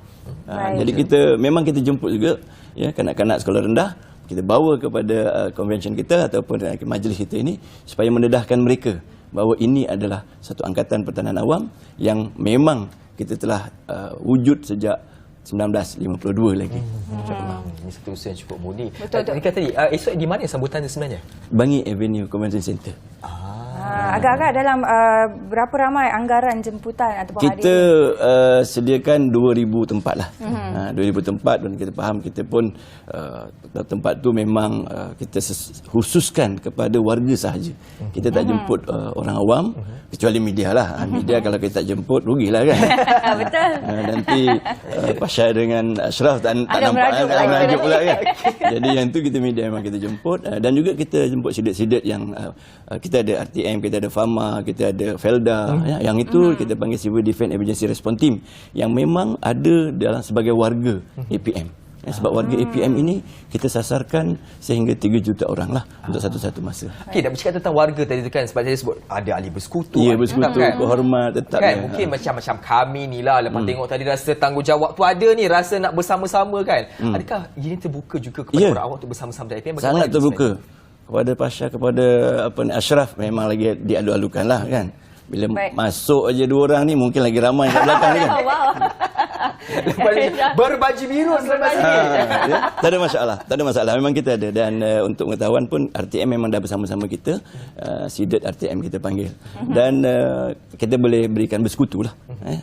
Speaker 10: Jadi kita jemput juga ya kanak-kanak sekolah rendah, kita bawa kepada convention kita ataupun majlis kita ini supaya mendedahkan mereka bahawa ini adalah satu angkatan pertahanan awam yang memang kita telah wujud sejak 1952 lagi.
Speaker 2: Ini satu usaha yang cukup murni.
Speaker 3: Betul.
Speaker 2: Tadi esok di mana sambutan sebenarnya?
Speaker 10: Bangi Avenue Convention Center.
Speaker 3: Agak-agak dalam berapa ramai anggaran jemputan ataupun
Speaker 10: kita sediakan 2,000 tempat lah. 2,000 tempat, dan kita faham kita pun tempat tu memang kita khususkan kepada warga sahaja. Kita tak jemput orang awam, kecuali media lah. Media kalau kita tak jemput rugilah kan.
Speaker 3: Betul.
Speaker 10: Nanti Pasha dengan Ashraf tak nampak merajuk pula kan. Jadi yang tu kita media memang kita jemput, dan juga kita jemput sidet-sidet yang kita ada RTM, kita ada FAMA, kita ada Felda. Yang itu kita panggil Civil Defence Emergency Response Team yang memang ada dalam sebagai warga APM. Sebab warga APM ini kita sasarkan sehingga 3 juta orang lah untuk satu-satu masa.
Speaker 2: Okey, nak bercakap tentang warga tadi tu kan, sebab saya sebut ada ahli bersekutu.
Speaker 10: Ya, bersekutu, kan? Kehormat tetap.
Speaker 2: Kan? Mungkin macam kami ni lah, lepas tengok tadi rasa tanggungjawab tu ada ni, rasa nak bersama-sama kan. Adakah ini terbuka juga kepada orang awam untuk bersama-sama dengan APM?
Speaker 10: Sangat terbuka. Kepada Pasha, kepada Ashraf memang lagi dialu-alukan lah kan. Bila
Speaker 3: Baik.
Speaker 10: masuk aja 2 orang ni mungkin lagi ramai kat belakang ni kan.
Speaker 3: Wow.
Speaker 2: Lepas ni, berbaju biru selepas ni.
Speaker 10: Ya, tak ada masalah, tak ada masalah. Memang kita ada dan untuk pengetahuan pun RTM memang dah bersama-sama kita, SIDET RTM kita panggil. Dan kita boleh berikan bersekutu lah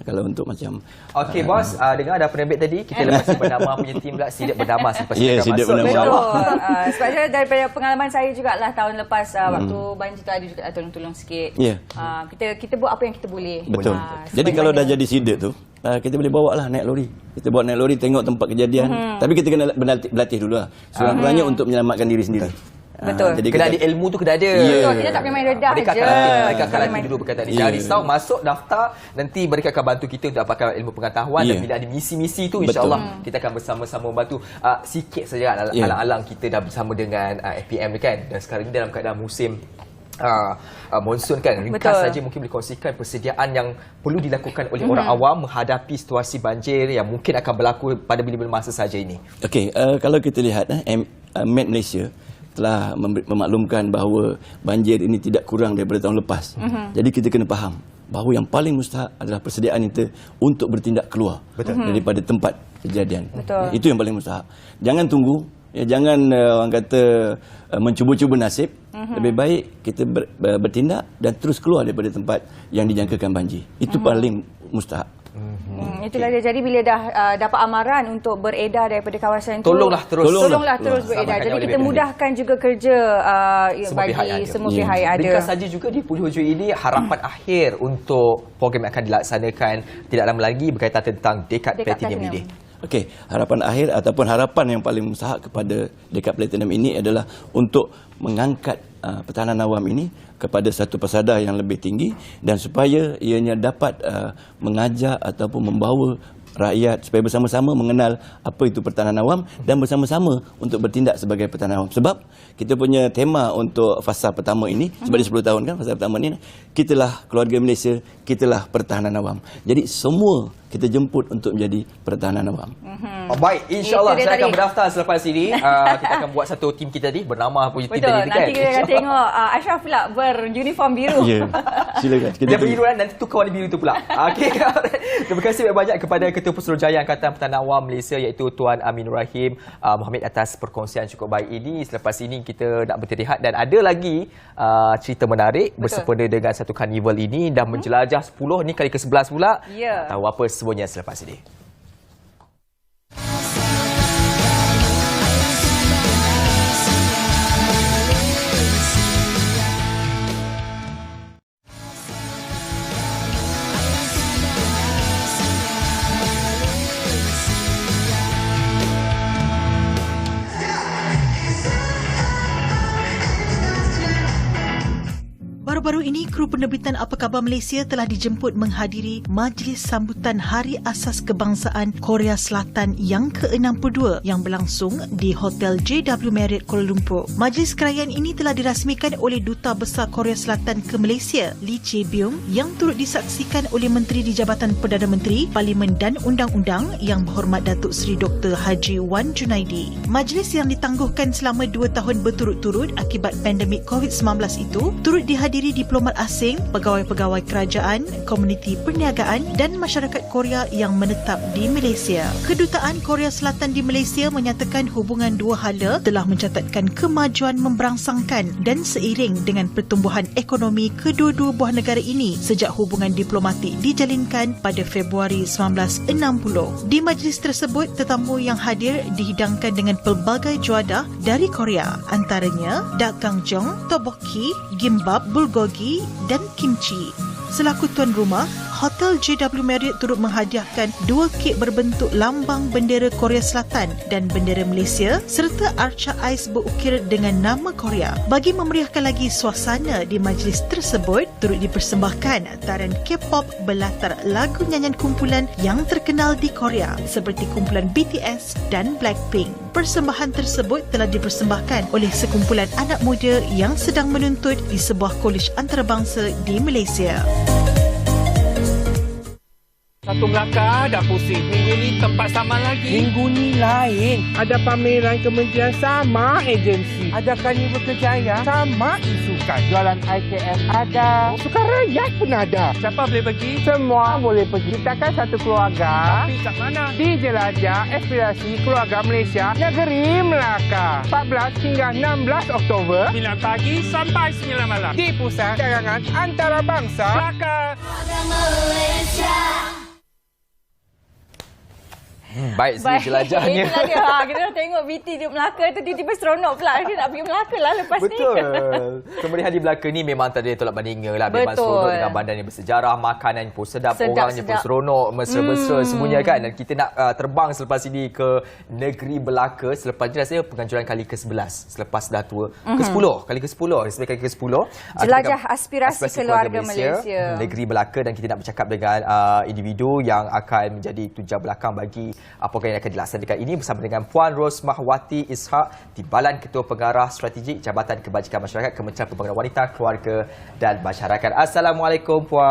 Speaker 10: kalau untuk macam.
Speaker 2: Okey bos, dengar ada penerbit tadi, kita lepas bernama punya tim pula SIDET bernama selepas
Speaker 10: Ya,
Speaker 2: kita
Speaker 10: SIDET
Speaker 2: masuk,
Speaker 10: bernama.
Speaker 2: insya-Allah.
Speaker 3: Betul. Sebab saya daripada pengalaman saya jugalah tahun lepas waktu banjir tu ada juga tolong-tolong sikit.
Speaker 10: Ya.
Speaker 3: Kita buat apa yang kita boleh.
Speaker 10: Betul.
Speaker 3: Sebaik
Speaker 10: Jadi kalau dah
Speaker 3: mana.
Speaker 10: jadi SIDET tu, kita boleh bawa lah naik lori. Kita bawa naik lori tengok tempat kejadian. Tapi kita kena berlatih dulu lah. Sekurang-kurangnya untuk menyelamatkan diri sendiri.
Speaker 3: Betul.
Speaker 10: Jadi
Speaker 2: Kena
Speaker 10: kita,
Speaker 2: ada ilmu tu kena ada.
Speaker 3: Betul, kita tak boleh main redah
Speaker 2: Mereka
Speaker 3: je.
Speaker 2: akan latih dulu berkaitan ini. Jangan risau, masuk daftar, nanti mereka akan bantu kita untuk dapatkan ilmu pengetahuan dan bila ada misi-misi tu insya-Allah kita akan bersama-sama membantu. Sikit saja alang-alang kita dah bersama dengan FPM ni kan. Dan sekarang ni dalam keadaan musim monsun kan. Ringkas saja mungkin boleh kongsikan persediaan yang perlu dilakukan oleh orang awam menghadapi situasi banjir yang mungkin akan berlaku pada bila-bila masa saja ini.
Speaker 10: okey, kalau kita lihat Met Malaysia telah memaklumkan bahawa banjir ini tidak kurang daripada tahun lepas. Jadi kita kena faham bahawa yang paling mustahak adalah persediaan kita untuk bertindak keluar daripada tempat kejadian.
Speaker 3: Betul.
Speaker 10: Itu yang paling mustahak. Jangan tunggu, jangan orang kata mencuba-cuba nasib. Lebih baik kita bertindak dan terus keluar daripada tempat yang dijangkakan banjir. Itu paling mustahak.
Speaker 3: Itulah dia. Jadi bila dah dapat amaran untuk beredar daripada kawasan itu,
Speaker 2: Tolonglah terus
Speaker 3: beredar. Jadi kita mudahkan juga kerja bagi semua pihak yang ada.
Speaker 2: Ringkas saja juga di hujung ini harapan akhir untuk program yang akan dilaksanakan tidak lama lagi berkaitan tentang Dekad Platinum ini.
Speaker 10: Okey, harapan akhir ataupun harapan yang paling mustahak kepada Dekad Platinum ini adalah untuk mengangkat pertahanan awam ini kepada satu pasadah yang lebih tinggi dan supaya ianya dapat mengajak ataupun membawa rakyat supaya bersama-sama mengenal apa itu pertahanan awam dan bersama-sama untuk bertindak sebagai pertahanan awam. Sebab kita punya tema untuk fasa pertama ini, sebab dia 10 tahun kan fasa pertama ini, kitalah keluarga Malaysia, kitalah pertahanan awam. Jadi semua kita jemput untuk menjadi pertahanan awam.
Speaker 2: Baik, insya-Allah saya akan berdaftar selepas ini. Kita akan buat satu tim kita ni bernama punya tim tadi kan.
Speaker 3: Nanti kita akan tengok Ashraf pula beruniform biru.
Speaker 10: Ya. Silakan.
Speaker 2: Dia biru dan nanti tukar warna biru tu pula. Okey. Terima kasih banyak kepada Ketua Pesuruhjaya Angkatan Pertahanan Awam Malaysia iaitu Tuan Aminur Rahim Mohammed atas perkongsian cukup baik ini. Selepas ini kita nak berterihat dan ada lagi cerita menarik bersempena dengan satu karnival ini dah menjelajah 10 ni kali ke-11 pula.
Speaker 3: Ya.
Speaker 2: Tahu apa semuanya selepas ini.
Speaker 9: Baru-baru ini, kru penerbitan Apa Khabar Malaysia telah dijemput menghadiri Majlis Sambutan Hari Asas Kebangsaan Korea Selatan yang ke-62 yang berlangsung di Hotel JW Marriott Kuala Lumpur. Majlis kerajaan ini telah dirasmikan oleh Duta Besar Korea Selatan ke Malaysia, Lee Chae-byung, yang turut disaksikan oleh Menteri di Jabatan Perdana Menteri, Parlimen dan Undang-Undang Yang Berhormat Datuk Seri Dr. Haji Wan Junaidi. Majlis yang ditangguhkan selama 2 tahun berturut-turut akibat pandemik COVID-19 itu turut dihadiri diplomat asing, pegawai-pegawai kerajaan, komuniti perniagaan dan masyarakat Korea yang menetap di Malaysia. Kedutaan Korea Selatan di Malaysia menyatakan hubungan dua hala telah mencatatkan kemajuan memberangsangkan dan seiring dengan pertumbuhan ekonomi kedua-dua buah negara ini sejak hubungan diplomatik dijalinkan pada Februari 1960. Di majlis tersebut, tetamu yang hadir dihidangkan dengan pelbagai juadah dari Korea, antaranya dak gangjong, tteokbokki, gimbap, bulgogi dan kimchi. Selaku tuan rumah, Hotel JW Marriott turut menghadiahkan 2 kek berbentuk lambang bendera Korea Selatan dan bendera Malaysia serta arca ais berukir dengan nama Korea. Bagi memeriahkan lagi suasana di majlis tersebut, turut dipersembahkan tarian K-pop berlatar lagu nyanyian kumpulan yang terkenal di Korea seperti kumpulan BTS dan Blackpink. Persembahan tersebut telah dipersembahkan oleh sekumpulan anak muda yang sedang menuntut di sebuah kolej antarabangsa di Malaysia.
Speaker 11: Satu Melaka dah pusing. Minggu ni tempat sama lagi. Minggu ni lain. Ada pameran kementerian sama agensi. Ada Carnival Kerjaya sama isukan. Jualan IKM ada. Sukan rakyat pun ada. Siapa boleh pergi? Semua boleh pergi. Kita kan satu keluarga. Tapi kat mana? Di Jelajah Aspirasi Keluarga Malaysia, Negeri Melaka. 14 hingga 16 Oktober. 9 pagi sampai 9 malam. Di Pusat Dagangan Antarabangsa Melaka.
Speaker 2: Baik, segi jelajahnya.
Speaker 3: Itulah dia. Kita dah tengok BT di Melaka tu tiba-tiba seronok pula. Dia nak pergi Melaka lah lepas ni.
Speaker 2: Betul. Kemeriahan di Melaka ni memang tak ada tolak bandingnya lah. Memang seronok dengan bandar yang bersejarah, makanan pun sedap, orangnya pun seronok, mesra-mesra semuanya kan. Dan kita nak terbang selepas ini ke negeri Melaka. Selepas ni rasanya penganjuran kali ke-11 selepas dah tua. Ke-10, kali ke-10. Sebagai kali ke-10.
Speaker 3: Jelajah aspirasi keluarga Malaysia.
Speaker 2: Negeri Melaka, dan kita nak bercakap dengan individu yang akan menjadi tujuan belakang bagi program yang akan dilaksanakan ini bersama dengan Puan Rosmahwati Ishak, Timbalan Ketua Pengarah Strategik Jabatan Kebajikan Masyarakat, Kementerian Pembangunan Wanita, Keluarga dan Masyarakat. Assalamualaikum Puan.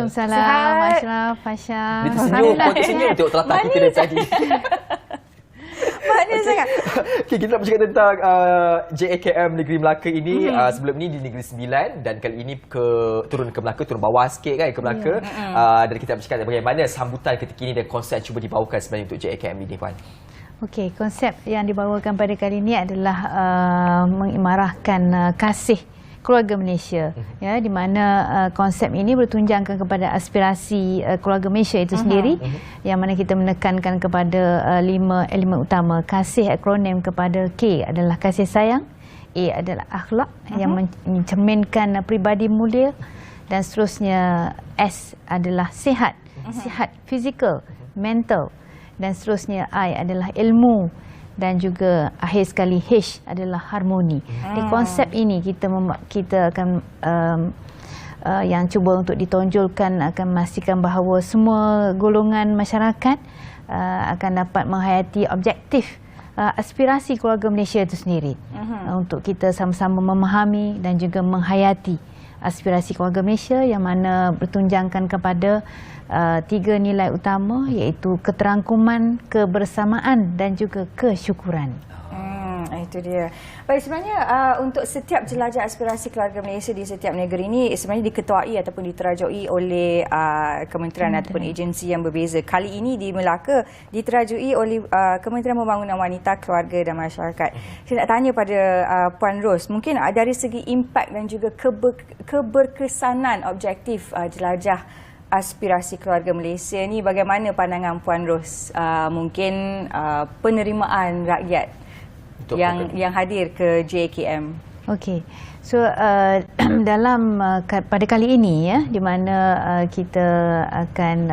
Speaker 12: Waalaikumsalam Ashraf, Fasha.
Speaker 2: Dia tersenyum, Puan tersenyum tengok telatak kita dari tadi.
Speaker 3: Manis sangat.
Speaker 2: Okay, kita nak bercakap tentang JAKM Negeri Melaka ini. Sebelum ni di Negeri Sembilan dan kali ini turun ke Melaka, turun bawah sikit kan ke Melaka. Dan kita nak bercakap bagaimana sambutan ketika ini dan konsep cuba dibawakan sebenarnya untuk JAKM ini, Puan.
Speaker 12: Okey, konsep yang dibawakan pada kali ini adalah mengimarahkan kasih keluarga Malaysia, ya, di mana konsep ini bertunjangkan kepada aspirasi keluarga Malaysia itu sendiri, yang mana kita menekankan kepada 5 elemen utama. Kasih akronim kepada K adalah kasih sayang, A adalah akhlak yang mencerminkan pribadi mulia, dan seterusnya S adalah sihat, sihat fizikal, mental, dan seterusnya I adalah ilmu, dan juga akhir sekali H adalah harmoni. Di konsep ini kita akan yang cuba untuk ditonjolkan akan memastikan bahawa semua golongan masyarakat akan dapat menghayati objektif aspirasi keluarga Malaysia itu sendiri. Untuk kita sama-sama memahami dan juga menghayati aspirasi keluarga Malaysia yang mana bertunjangkan kepada 3 nilai utama, iaitu keterangkuman, kebersamaan dan juga kesyukuran.
Speaker 3: Itu dia. Baik, sebenarnya untuk setiap jelajah aspirasi keluarga Malaysia di setiap negeri ini sebenarnya diketuai ataupun diterajui oleh kementerian ataupun agensi yang berbeza. Kali ini di Melaka diterajui oleh Kementerian Pembangunan Wanita, Keluarga dan Masyarakat. Saya nak tanya pada Puan Ros, mungkin dari segi impak dan juga keberkesanan objektif jelajah aspirasi keluarga Malaysia ni, bagaimana pandangan Puan Ros? Mungkin penerimaan rakyat yang hadir ke JAKM. Okey.
Speaker 12: So dalam pada kali ini, ya, di mana kita akan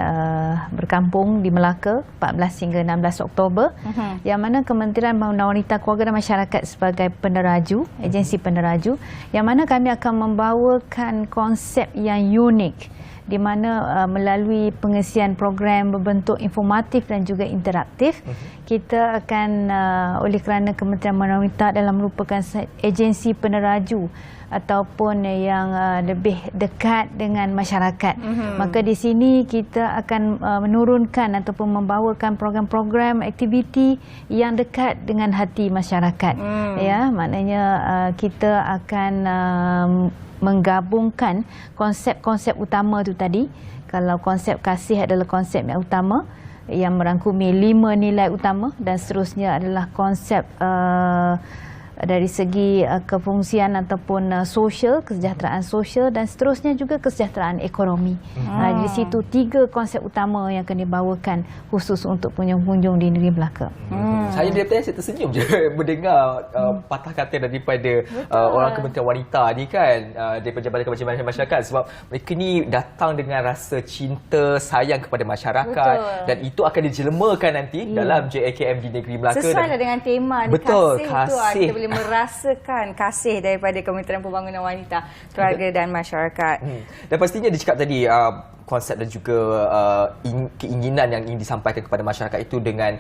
Speaker 12: berkampung di Melaka 14 hingga 16 Oktober, yang mana Kementerian Pembangunan Wanita, Keluarga dan Masyarakat sebagai peneraju, agensi peneraju, yang mana kami akan membawakan konsep yang unik, di mana melalui pengisian program berbentuk informatif dan juga interaktif, kita akan oleh kerana Kementerian Pembangunan Wanita adalah merupakan agensi peneraju ataupun yang lebih dekat dengan masyarakat, maka di sini kita akan menurunkan ataupun membawakan program-program aktiviti yang dekat dengan hati masyarakat. Ya, maknanya kita akan menggabungkan konsep-konsep utama itu tadi. Kalau konsep kasih adalah konsep yang utama yang merangkumi 5 nilai utama, dan seterusnya adalah konsep dari segi kefungsian ataupun sosial, kesejahteraan sosial, dan seterusnya juga kesejahteraan ekonomi. Di situ 3 konsep utama yang akan dibawakan khusus untuk pengunjung di negeri Melaka.
Speaker 2: Saya daripada saya tersenyum je mendengar patah kata daripada orang Kementerian Wanita ni kan, daripada Jabatan Kebajikan Masyarakat, sebab mereka ni datang dengan rasa cinta, sayang kepada masyarakat. Dan itu akan dijelmakan nanti dalam JAKM di negeri Melaka.
Speaker 3: Sesuai dengan tema ni,
Speaker 2: betul,
Speaker 3: kasih. Kita boleh merasakan kasih daripada Kementerian Pembangunan Wanita, Keluarga dan Masyarakat.
Speaker 2: Dan pastinya dicakap tadi konsep dan juga keinginan yang ingin disampaikan kepada masyarakat itu dengan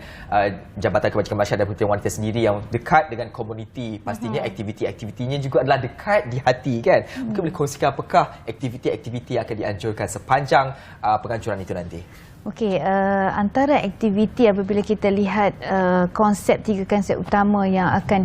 Speaker 2: Jabatan Kebajikan Masyarakat dan Kementerian Wanita sendiri yang dekat dengan komuniti. Pastinya aktiviti-aktivitinya juga adalah dekat di hati kan. Mungkin boleh kongsikan apakah aktiviti-aktiviti yang akan dianjurkan sepanjang penganjuran itu nanti?
Speaker 12: Okey, antara aktiviti apabila kita lihat tiga konsep utama yang akan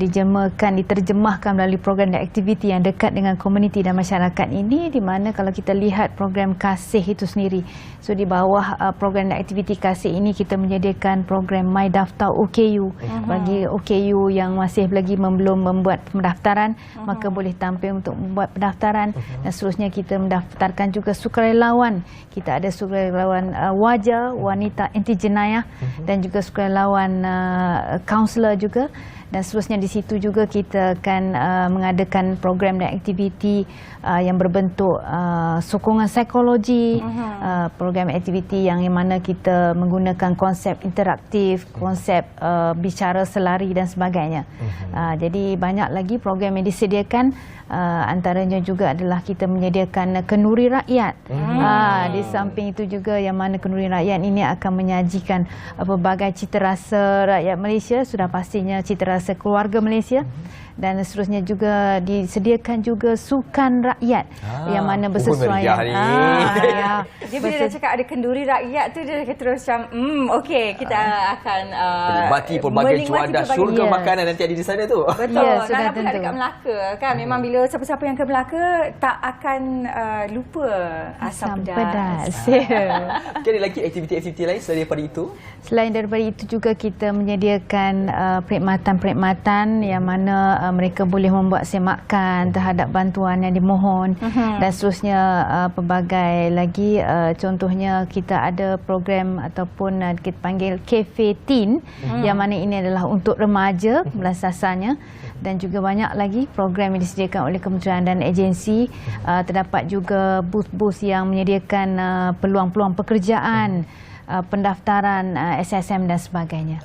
Speaker 12: diterjemahkan melalui program dan aktiviti yang dekat dengan komuniti dan masyarakat ini, di mana kalau kita lihat program kasih itu sendiri. So di bawah program dan aktiviti kasih ini kita menyediakan program My Daftar OKU. Bagi OKU yang masih lagi belum membuat pendaftaran, maka boleh tampil untuk membuat pendaftaran, dan seterusnya kita mendaftarkan juga sukarelawan. Kita ada sukarelawan wajah, wanita anti jenayah, dan juga sukarelawan kaunselor juga, dan seterusnya di situ juga kita akan mengadakan program dan aktiviti yang berbentuk sokongan psikologi, program aktiviti yang mana kita menggunakan konsep interaktif, konsep bicara selari dan sebagainya. Jadi banyak lagi program yang disediakan. Antaranya juga adalah kita menyediakan kenduri rakyat. Di samping itu juga yang mana kenduri rakyat ini akan menyajikan pelbagai citarasa rakyat Malaysia, sudah pastinya citarasa keluarga Malaysia. Dan seterusnya juga disediakan juga sukan rakyat yang mana bersesuaian.
Speaker 3: Dia bila dah cakap ada kenduri rakyat tu, dia terus macam okey, kita akan
Speaker 2: menikmati pelbagai cuaca syurga makanan nanti ada di sana tu.
Speaker 3: Betul. Sudah pula dekat Melaka kan, memang bila siapa-siapa yang ke Melaka tak akan lupa asam pedas.
Speaker 2: Ada lagi aktiviti-aktiviti lain selain daripada itu?
Speaker 12: Selain daripada itu juga kita menyediakan perkhidmatan yang mana mereka boleh membuat semakan terhadap bantuan yang dimohon, dan seterusnya pelbagai lagi. Contohnya kita ada program ataupun kita panggil Cafe Teen, yang mana ini adalah untuk remaja belasasanya, dan juga banyak lagi program yang disediakan oleh kementerian dan agensi. Terdapat juga booth-booth yang menyediakan peluang-peluang pekerjaan, pendaftaran SSM dan sebagainya.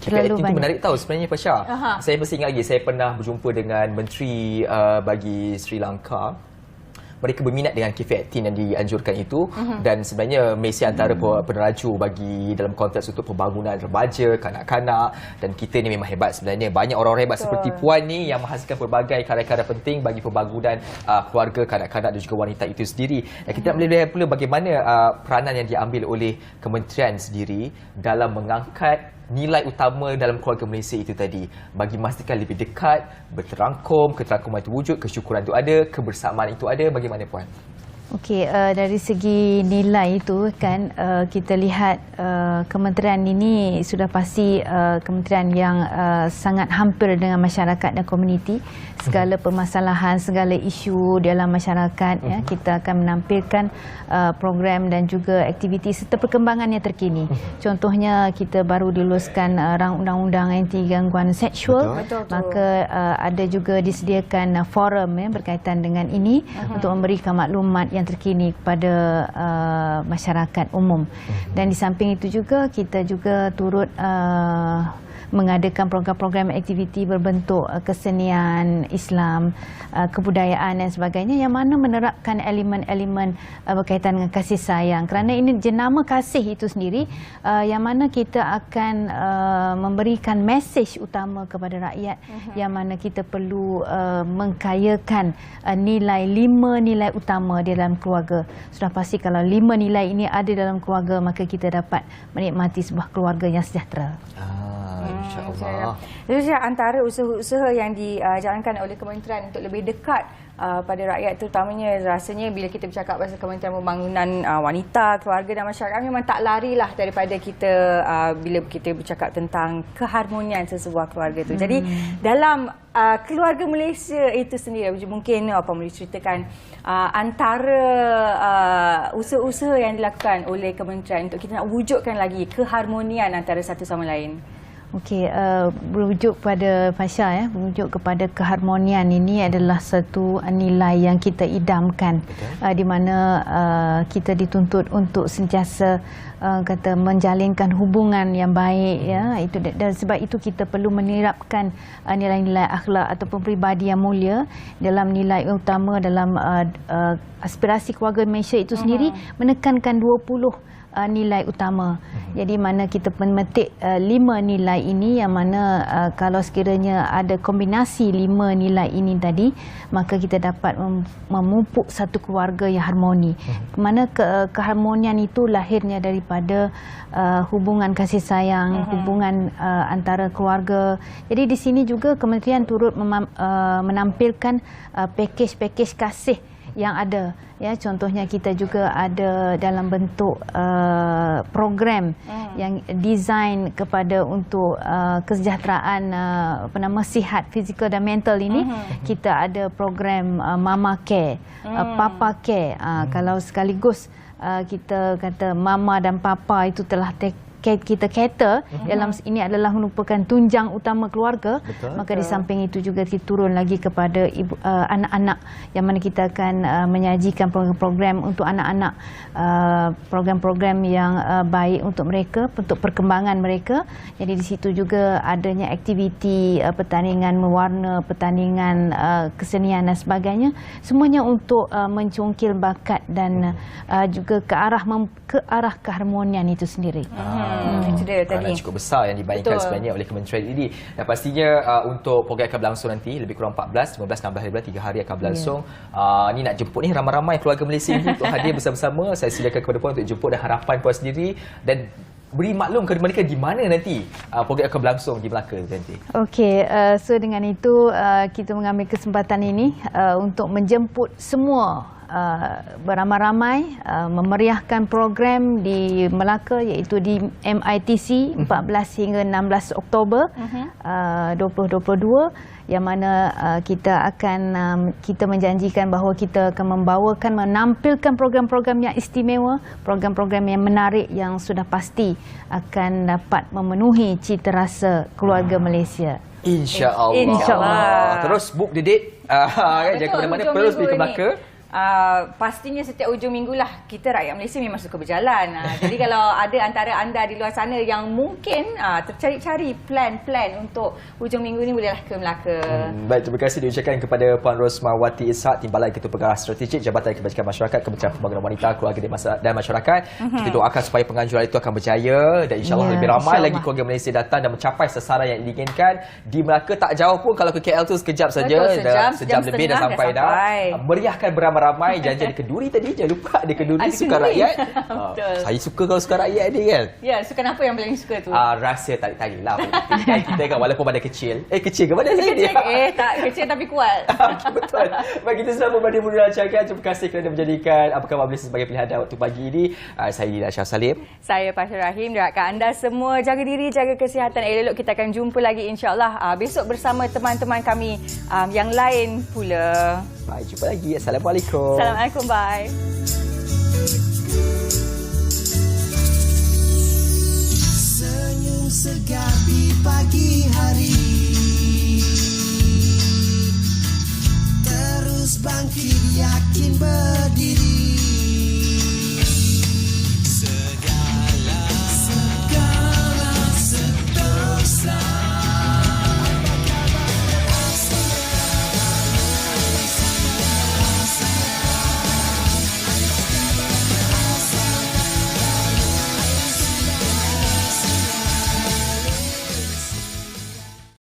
Speaker 2: Terlalu banyak. Itu menarik tahu sebenarnya, Fasha. Saya masih ingat lagi, saya pernah berjumpa dengan Menteri bagi Sri Lanka. Mereka berminat dengan Cafe Teen yang dianjurkan itu, dan sebenarnya Malaysia antara peneraju bagi dalam konteks untuk pembangunan remaja, kanak-kanak, dan kita ni memang hebat sebenarnya. Banyak orang-orang hebat seperti Puan ni yang menghasilkan pelbagai karya-karya penting bagi pembangunan keluarga, kanak-kanak dan juga wanita itu sendiri. Dan kita boleh lihat pula bagaimana peranan yang diambil oleh kementerian sendiri dalam mengangkat nilai utama dalam keluarga Malaysia itu tadi, bagi memastikan lebih dekat, berterangkum, keterangkuman itu wujud, kesyukuran itu ada, kebersamaan itu ada. Bagaimana, Puan?
Speaker 12: Okey, dari segi nilai itu kan, kita lihat kementerian ini sudah pasti kementerian yang sangat hampir dengan masyarakat dan komuniti. Segala permasalahan, segala isu dalam masyarakat, ya, kita akan menampilkan program dan juga aktiviti serta perkembangan yang terkini. Contohnya kita baru diluluskan rang undang-undang anti gangguan seksual. Maka ada juga disediakan forum berkaitan dengan ini untuk memberikan maklumat yang terkini kepada masyarakat umum. Dan di samping itu juga kita juga turut mengadakan program-program aktiviti berbentuk kesenian, Islam, kebudayaan dan sebagainya, yang mana menerapkan elemen-elemen berkaitan dengan kasih sayang. Kerana ini jenama kasih itu sendiri, yang mana kita akan memberikan mesej utama kepada rakyat, yang mana kita perlu mengkayakan nilai 5 nilai utama di dalam keluarga. Sudah pasti kalau 5 nilai ini ada dalam keluarga, maka kita dapat menikmati sebuah keluarga yang sejahtera.
Speaker 2: InsyaAllah.
Speaker 3: Jadi antara usaha-usaha yang dijalankan oleh kementerian untuk lebih dekat pada rakyat, terutamanya rasanya bila kita bercakap pasal Kementerian Pembangunan Wanita, Keluarga dan Masyarakat, memang tak larilah daripada kita bila kita bercakap tentang keharmonian sesebuah keluarga itu. Jadi dalam keluarga Malaysia itu sendiri, mungkin apa boleh ceritakan antara usaha-usaha yang dilakukan oleh kementerian untuk kita nak wujudkan lagi keharmonian antara satu sama lain?
Speaker 12: Okey, berujuk pada Fasha, ya, berujuk kepada keharmonian ini adalah satu nilai yang kita idamkan, di mana kita dituntut untuk sentiasa kata menjalinkan hubungan yang baik, ya. Itu, dan sebab itu kita perlu menerapkan nilai-nilai akhlak ataupun peribadi yang mulia dalam nilai utama dalam aspirasi keluarga Malaysia itu sendiri, menekankan 20 nilai utama. Jadi mana kita memetik 5 nilai ini, yang mana kalau sekiranya ada kombinasi 5 nilai ini tadi, maka kita dapat memupuk satu keluarga yang harmoni. Mana keharmonian itu lahirnya daripada hubungan kasih sayang, hubungan antara keluarga. Jadi di sini juga kementerian turut menampilkan pakej-pakej kasih yang ada. Ya, contohnya kita juga ada dalam bentuk program yang design kepada untuk kesejahteraan sihat fizikal dan mental ini. Kita ada program Mama Care, Papa Care. Kalau sekaligus kita kata mama dan papa itu telah kita cater dalam ini adalah merupakan tunjang utama keluarga. Betul. Maka di samping itu juga kita turun lagi kepada ibu, anak-anak, yang mana kita akan menyajikan program-program untuk anak-anak, program-program yang baik untuk mereka, untuk perkembangan mereka. Jadi di situ juga adanya aktiviti pertandingan mewarna, pertandingan kesenian dan sebagainya, semuanya untuk mencungkil bakat dan juga ke arah keharmonian itu sendiri.
Speaker 3: Itu dia tadi.
Speaker 2: Peranan cukup besar yang dibayangkan
Speaker 3: Betul.
Speaker 2: sebenarnya oleh kementerian ini. Dan pastinya untuk program akan berlangsung nanti lebih kurang 14, 15, 16 hari, 3 hari akan berlangsung. Ni nak jemput ni ramai-ramai keluarga Malaysia ini untuk hadir bersama-sama. Saya silakan kepada puan untuk jemput dan harapan puan sendiri dan beri maklum kepada mereka di mana nanti program akan berlangsung di Melaka nanti. Okey,
Speaker 12: so dengan itu kita mengambil kesempatan ini untuk menjemput semua beramai-ramai memeriahkan program di Melaka, iaitu di MITC 14 hingga 16 Oktober 2022, yang mana kita menjanjikan bahawa kita akan menampilkan program-program yang istimewa, program-program yang menarik yang sudah pasti akan dapat memenuhi cita rasa keluarga Malaysia.
Speaker 2: InsyaAllah.
Speaker 3: InsyaAllah.
Speaker 2: Terus book the date. Jangan ke mana-mana, terus pergi ke Melaka.
Speaker 3: Pastinya setiap hujung minggu lah, kita rakyat Malaysia memang suka berjalan. Jadi kalau ada antara anda di luar sana yang mungkin tercari-cari plan-plan untuk hujung minggu ni, bolehlah ke Melaka.
Speaker 2: Baik, terima kasih diucapkan kepada Puan Rosmawati Ishak, Timbalan Ketua Pengarah Strategik Jabatan Kebajikan Masyarakat, Kementerian Pembangunan Wanita, Keluarga dan Masyarakat. Kita doakan supaya penganjuran itu akan berjaya dan insyaAllah lebih ramai lagi keluarga Malaysia datang dan mencapai sasaran yang diinginkan. Di Melaka tak jauh pun, kalau ke KL tu sekejap saja. Sejam lebih dah sampai dah. Meriahkan beramai-ramai. Janji ada kenduri tadi, jangan lupa ada kenduri sukan rakyat. Saya suka kalau sukan rakyat ni kan.
Speaker 3: Ya, sukan apa yang paling suka tu?
Speaker 2: Rasa tarik-tarik lah. Kita kan walaupun badan kecil. Kecil ke badan saya dia?
Speaker 3: Tak kecil tapi kuat.
Speaker 2: Betul. Baik, kita selamat pada Mulia Rancangan. Terima kasih kerana menjadikan Apa Khabar Malaysia sebagai pilihan anda waktu pagi ini. Saya Dina Syah Salim.
Speaker 3: Saya Pasha Rahim. Doakan anda semua jaga diri, jaga kesihatan. Elok kita akan jumpa lagi insyaAllah besok bersama teman-teman kami yang lain pula.
Speaker 2: Baik, jumpa lagi. Assalamualaikum.
Speaker 3: Assalamualaikum. Bye.
Speaker 1: Senyum segar di pagi.